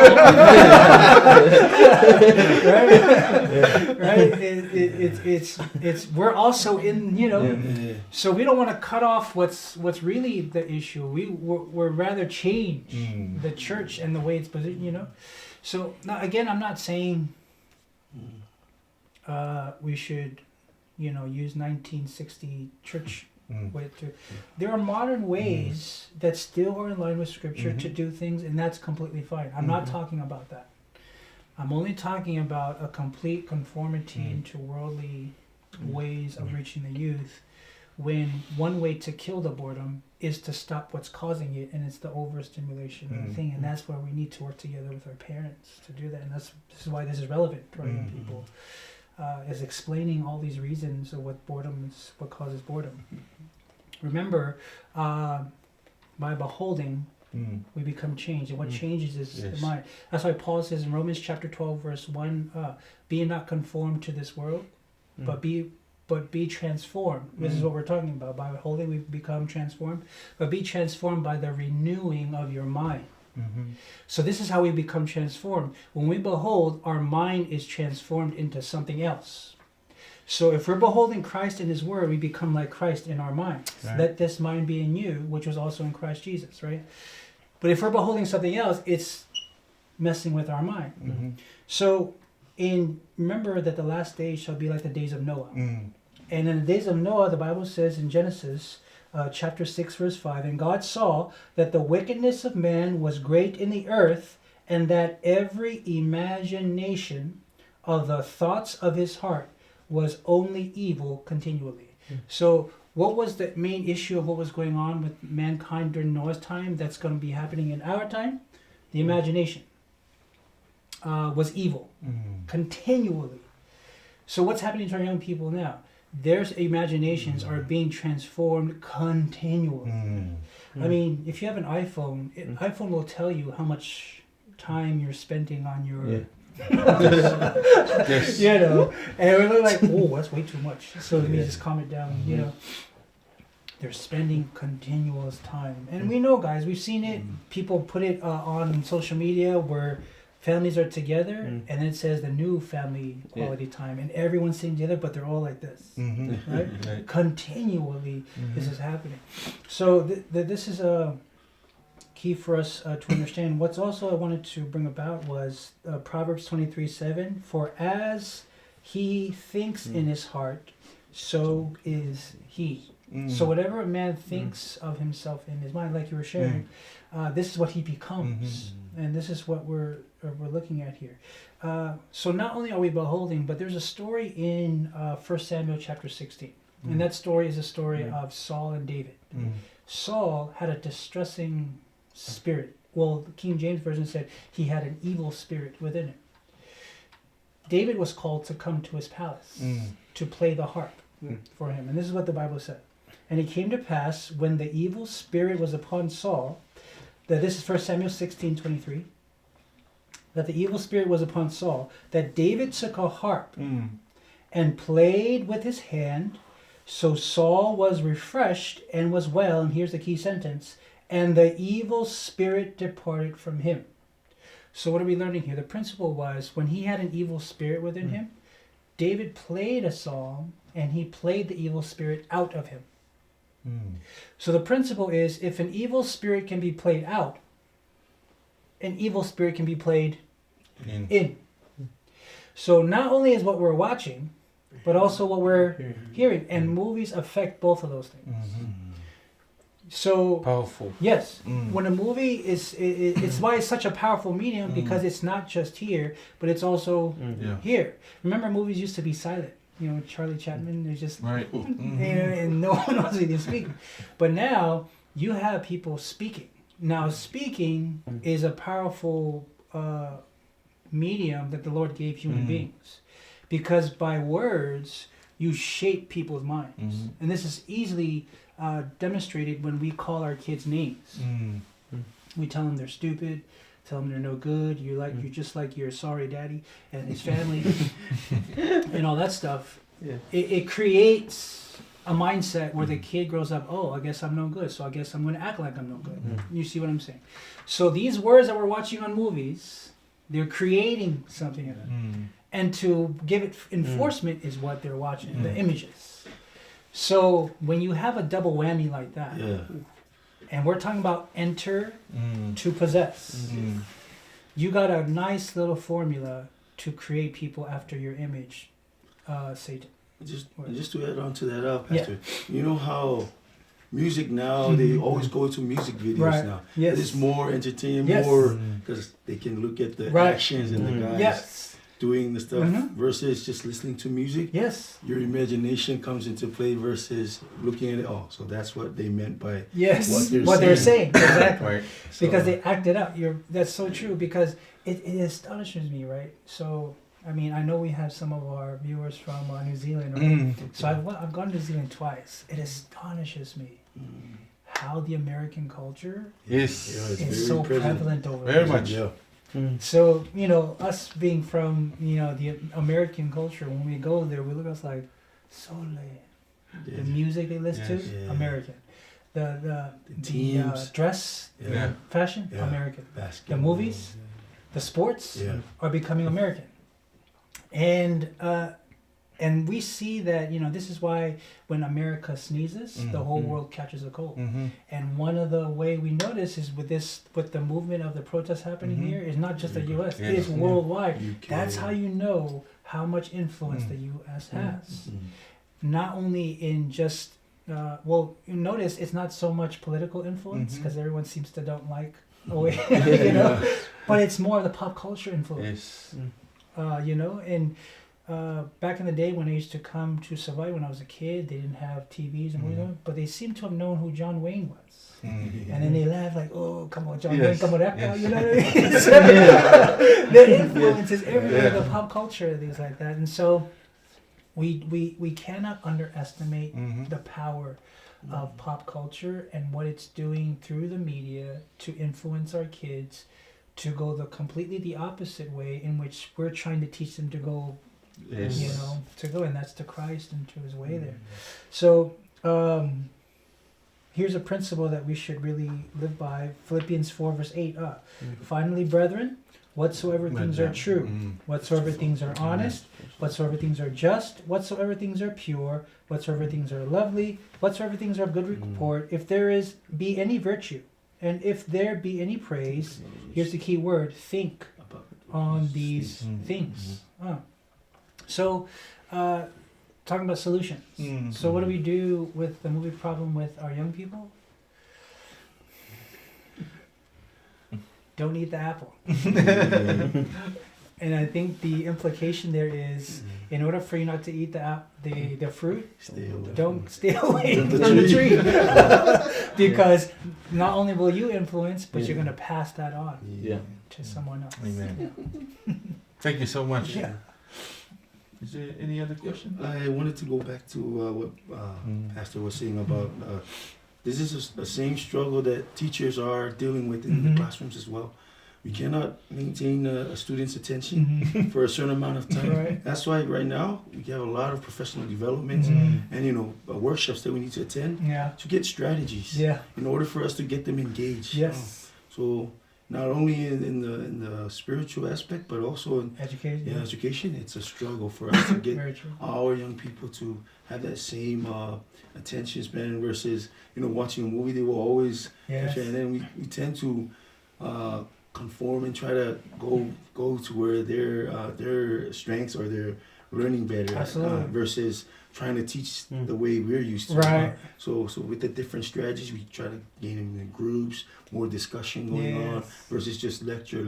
right. It's we're also in, you know. So we don't want to cut off what's really the issue. We're rather change the church and the way it's positioned, you know. So now again, I'm not saying we should, you know, use 1960 church way to. There are modern ways that still are in line with Scripture to do things, and that's completely fine. I'm not talking about that. I'm only talking about a complete conformity into worldly ways of reaching the youth, when one way to kill the boredom is to stop what's causing it, and it's the overstimulation of the thing, and that's where we need to work together with our parents to do that, and this is why this is relevant to our young people, is explaining all these reasons of what causes boredom. Remember, by beholding, we become changed, and what changes is the mind. That's why Paul says in Romans chapter 12, verse 1, be not conformed to this world, but be transformed. This is what we're talking about. By beholding, we become transformed, but be transformed by the renewing of your mind. So this is how we become transformed. When we behold, our mind is transformed into something else. So if we're beholding Christ in His Word, we become like Christ in our mind. Right. Let this mind be in you, which was also in Christ Jesus, right? But if we're beholding something else, it's messing with our mind. So remember that the last days shall be like the days of Noah. And in the days of Noah, the Bible says in Genesis chapter 6, verse 5, and God saw that the wickedness of man was great in the earth, and that every imagination of the thoughts of his heart was only evil continually. So what was the main issue of what was going on with mankind during Noah's time that's going to be happening in our time? The imagination was evil continually. So what's happening to our young people now? Their imaginations are being transformed continually. I mean, if you have an iPhone, iPhone will tell you how much time you're spending on your you know, and we're like, oh, that's way too much, so let me just calm it down. You know, they're spending continuous time, and we know, guys, we've seen it. People put it on social media where families are together, and it says the new family quality time, and everyone's sitting together, but they're all like this, right? Continually, this is happening. So this is a key for us to understand. What's also I wanted to bring about was Proverbs 23:7. For as he thinks in his heart, so is he. So whatever a man thinks of himself in his mind, like you were sharing, this is what he becomes, and this is what we're looking at here. So not only are we beholding, but there's a story in 1 Samuel chapter 16, and that story is a story of Saul and David. Saul had a distressing spirit. Well, the King James Version said he had an evil spirit within him. David was called to come to his palace to play the harp for him, and this is what the Bible said. And it came to pass when the evil spirit was upon Saul, that this is 1 Samuel 16:23, that the evil spirit was upon Saul, that David took a harp Mm. and played with his hand. So Saul was refreshed and was well, and here's the key sentence, and the evil spirit departed from him. So what are we learning here? The principle was when he had an evil spirit within him, David played a psalm and he played the evil spirit out of him. Mm. So the principle is if an evil spirit can be played out, an evil spirit can be played in. So not only is what we're watching, but also what we're hearing. And movies affect both of those things. Mm-hmm. So Powerful. yes, Mm. when a movie it's why it's such a powerful medium, because it's not just here, but it's also Yeah. here. Remember, movies used to be silent. You know, Charlie Chaplin, there's just Right. Mm-hmm. and no one else even speaking. But now you have people speaking. Now speaking is a powerful medium that the Lord gave human beings, because by words you shape people's minds, Mhm. and this is easily demonstrated when we call our kids names. Mm. We tell them they're stupid, tell them they're no good. You're just like your sorry daddy and his family, and all that stuff. Yeah. It creates a mindset where the kid grows up. Oh, I guess I'm no good, so I guess I'm going to act like I'm no good. You see what I'm saying? So these words that we're watching on movies, they're creating something in them, Mm. and to give it enforcement is what they're watching, the images. So when you have a double whammy like that, and we're talking about enter to possess, you got a nice little formula to create people after your image, Satan. Just to add on to that, Pastor, you know how music now, they always go to music videos now. Yes. It's more entertaining, Yes. more because they can look at the actions and the guys Yes. doing the stuff versus just listening to music. Yes. Your imagination comes into play versus looking at it. Oh, so that's what they meant by Yes. what they're saying. Exactly. Right. Because they act it out. That's so true, because it astonishes me, right? So, I mean, I know we have some of our viewers from New Zealand, right? So I've gone to New Zealand twice. It astonishes me how the American culture Yes. is so prevalent over Very there. much. Yeah. So, you know, us being from, you know, the American culture, when we go there, we look at us like, Sole. The music they listen to, Yeah. American. The teams. dress, Yeah. fashion, Yeah. American. Basketball. The movies, the sports Yeah. are becoming American. And we see that, you know, this is why when America sneezes, the whole world catches a cold. Mm-hmm. And one of the way we notice is with the movement of the protests happening here is not just the U.S. Yeah. It is worldwide. UK. That's how you know how much influence the U.S. has. Not only in just well, you notice it's not so much political influence, because everyone seems to don't like you know, but it's more of the pop culture influence. Yes. You know, and back in the day when I used to come to Savai when I was a kid, they didn't have TVs and movies, but they seemed to have known who John Wayne was. And then they laugh like, oh, come on, John Wayne, come on, that guy, you know what I mean? Their influence is everywhere, the pop culture, things like that. And so we cannot underestimate the power of pop culture and what it's doing through the media to influence our kids to go completely the opposite way in which we're trying to teach them to go, Yes. you know, to go, and that's to Christ and to his way there. So here's a principle that we should really live by. Philippians 4 verse 8. Finally, brethren, whatsoever things are true, whatsoever things are honest, whatsoever things are just, whatsoever things are pure, whatsoever things are lovely, whatsoever things are of good report, if there be any virtue, and if there be any praise, here's the key word, think on these things. So, talking about solutions. So what do we do with the movie problem with our young people? Don't eat the apple. And I think the implication there is, in order for you not to eat the fruit, don't stay away from the tree. Because not only will you influence, but you're going to pass that on to someone else. Amen. Thank you so much. Yeah. Is there any other question? I wanted to go back to what Pastor was saying about this is the same struggle that teachers are dealing with in the classrooms as well. we cannot maintain a student's attention for a certain amount of time. Right. That's why right now we have a lot of professional development and workshops that we need to attend Yeah. to get strategies Yeah. in order for us to get them engaged. Yes. So not only in the spiritual aspect, but also in Education. education, it's a struggle for us to get Very true. our young people to have that same attention span versus watching a movie. They will always Yes. and then we tend to conform and try to go to where their strengths or their learning better Absolutely. versus trying to teach the way we're used to. Right. So with the different strategies, we try to gain them in groups, more discussion going on versus just lecture.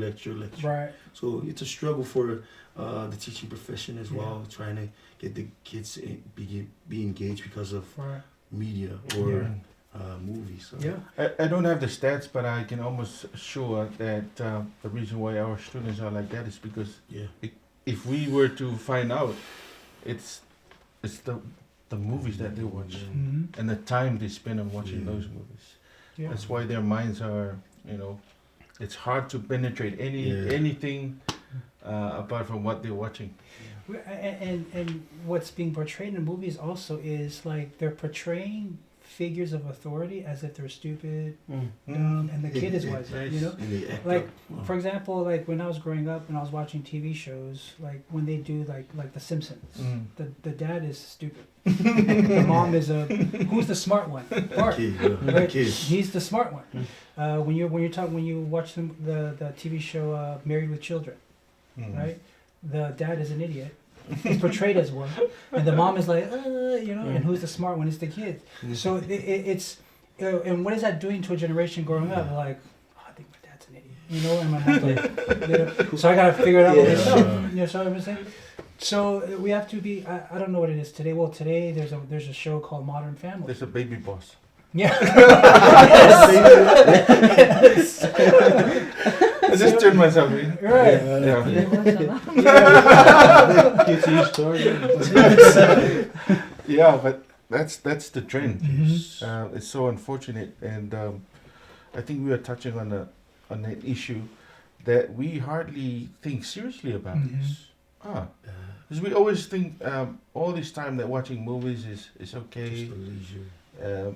Right. So it's a struggle for the teaching profession as well, trying to get the kids be engaged because of media or movies. So. Yeah. I don't have the stats, but I can almost assure that the reason why our students are like that is because if we were to find out, it's the movies that they watch and the time they spend on watching those movies. Yeah. That's why their minds are, it's hard to penetrate anything apart from what they're watching. And what's being portrayed in movies also is like they're portraying figures of authority as if they're stupid, and the kid is wise. Like for example, like when I was growing up and I was watching TV shows, like when they do like The Simpsons, the dad is stupid, the mom is who's the smart one? Bart, right? He's the smart one. When you watch the TV show Married with Children, right? The dad is an idiot. He's portrayed as one, and the mom is like, and who's the smart one? It's the kid. So it's, and what is that doing to a generation growing up? Like, I think my dad's an idiot, and my mom's like, so I gotta figure it out myself. So I'm saying. So we have to be. I don't know what it is today. Well, today there's a show called Modern Family. There's a baby boss. Yeah. I just turned myself in. Right. Yeah, but that's the trend. It's so unfortunate, and I think we are touching on an issue that we hardly think seriously about this. Because we always think all this time that watching movies is okay.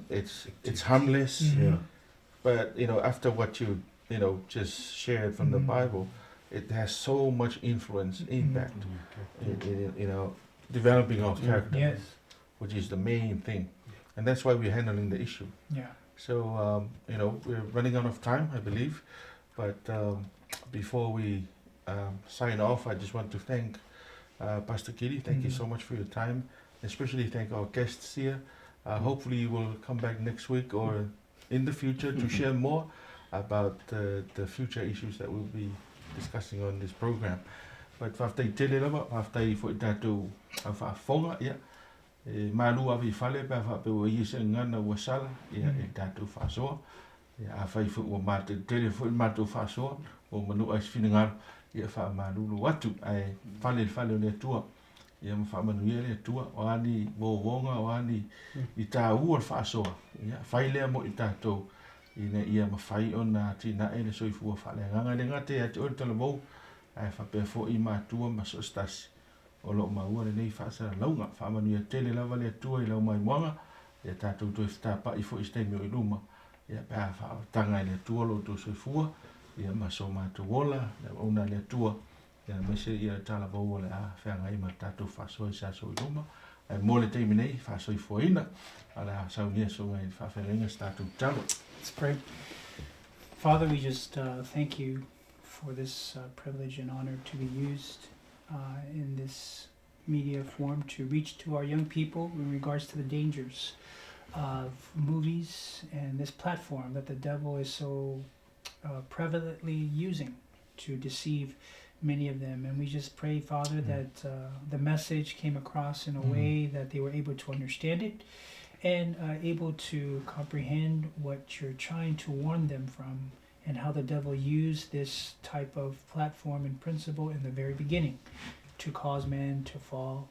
It's harmless. But after what you just shared from the Bible, it has so much influence, impact in developing our character, which is the main thing, and that's why we're handling the issue. So we're running out of time, I believe, but before we sign off, I just want to thank Pastor Kili. Thank you so much for your time, especially thank our guests here. Hopefully you will come back next week or in the future to share more about the future issues that we'll be discussing on this program. But whaftai tele lava, whaftai fo i tātou whawhawhonga, malu avi whale pa whape o iese ngana ua sala, i tātou whasoa. A whai fo ua mate tele fo i mātou whasoa, o manu ais whinangaro, i a wha malulu watu, ai whale o le atua. Ia ma whamanuia le atua, o ani wonga, o ani i tā ua whasoa. Whai lea mo i tātou, ina ia mawhai o nā tina e le soifua whale nganga le ngate ati ori tala mou ai whapea fo i mātua ma so stasi o lo maua le nei whaasara launga whamanu ia tele lava le atua i lau mai moanga ia tātou toi whtapa i fo i steimi o i luma ia pēa whaatanga i le atua lo tō soifua ia ma so mātua wola le una le atua ia mese ia tala vau le a whenga i ma tātou whaasoa i sa so i luma ai mo le teimi nei whaasoifua ina ala saunia so ngai whawhenga tātou talo. Let's pray. Father, we just thank you for this privilege and honor to be used in this media form to reach to our young people in regards to the dangers of movies and this platform that the devil is so prevalently using to deceive many of them. And we just pray, Father, that the message came across in a way that they were able to understand it and able to comprehend what you're trying to warn them from and how the devil used this type of platform and principle in the very beginning to cause man to fall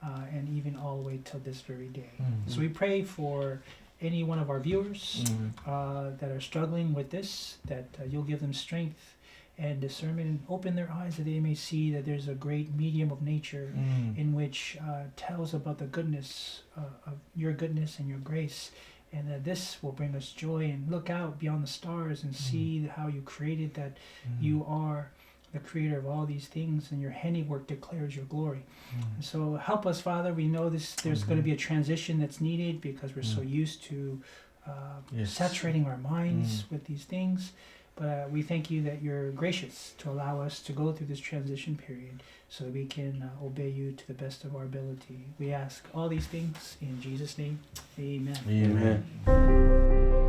and even all the way till this very day. So we pray for any one of our viewers that are struggling with this, that you'll give them strength and discernment, and open their eyes that they may see that there's a great medium of nature in which tells about the goodness of your goodness and your grace, and that this will bring us joy, and look out beyond the stars and see how you created, that you are the creator of all these things, and your handiwork declares your glory. And so help us, Father. We know there's going to be a transition that's needed because we're so used to saturating our minds with these things. But we thank you that you're gracious to allow us to go through this transition period so that we can obey you to the best of our ability. We ask all these things in Jesus' name. Amen. Amen.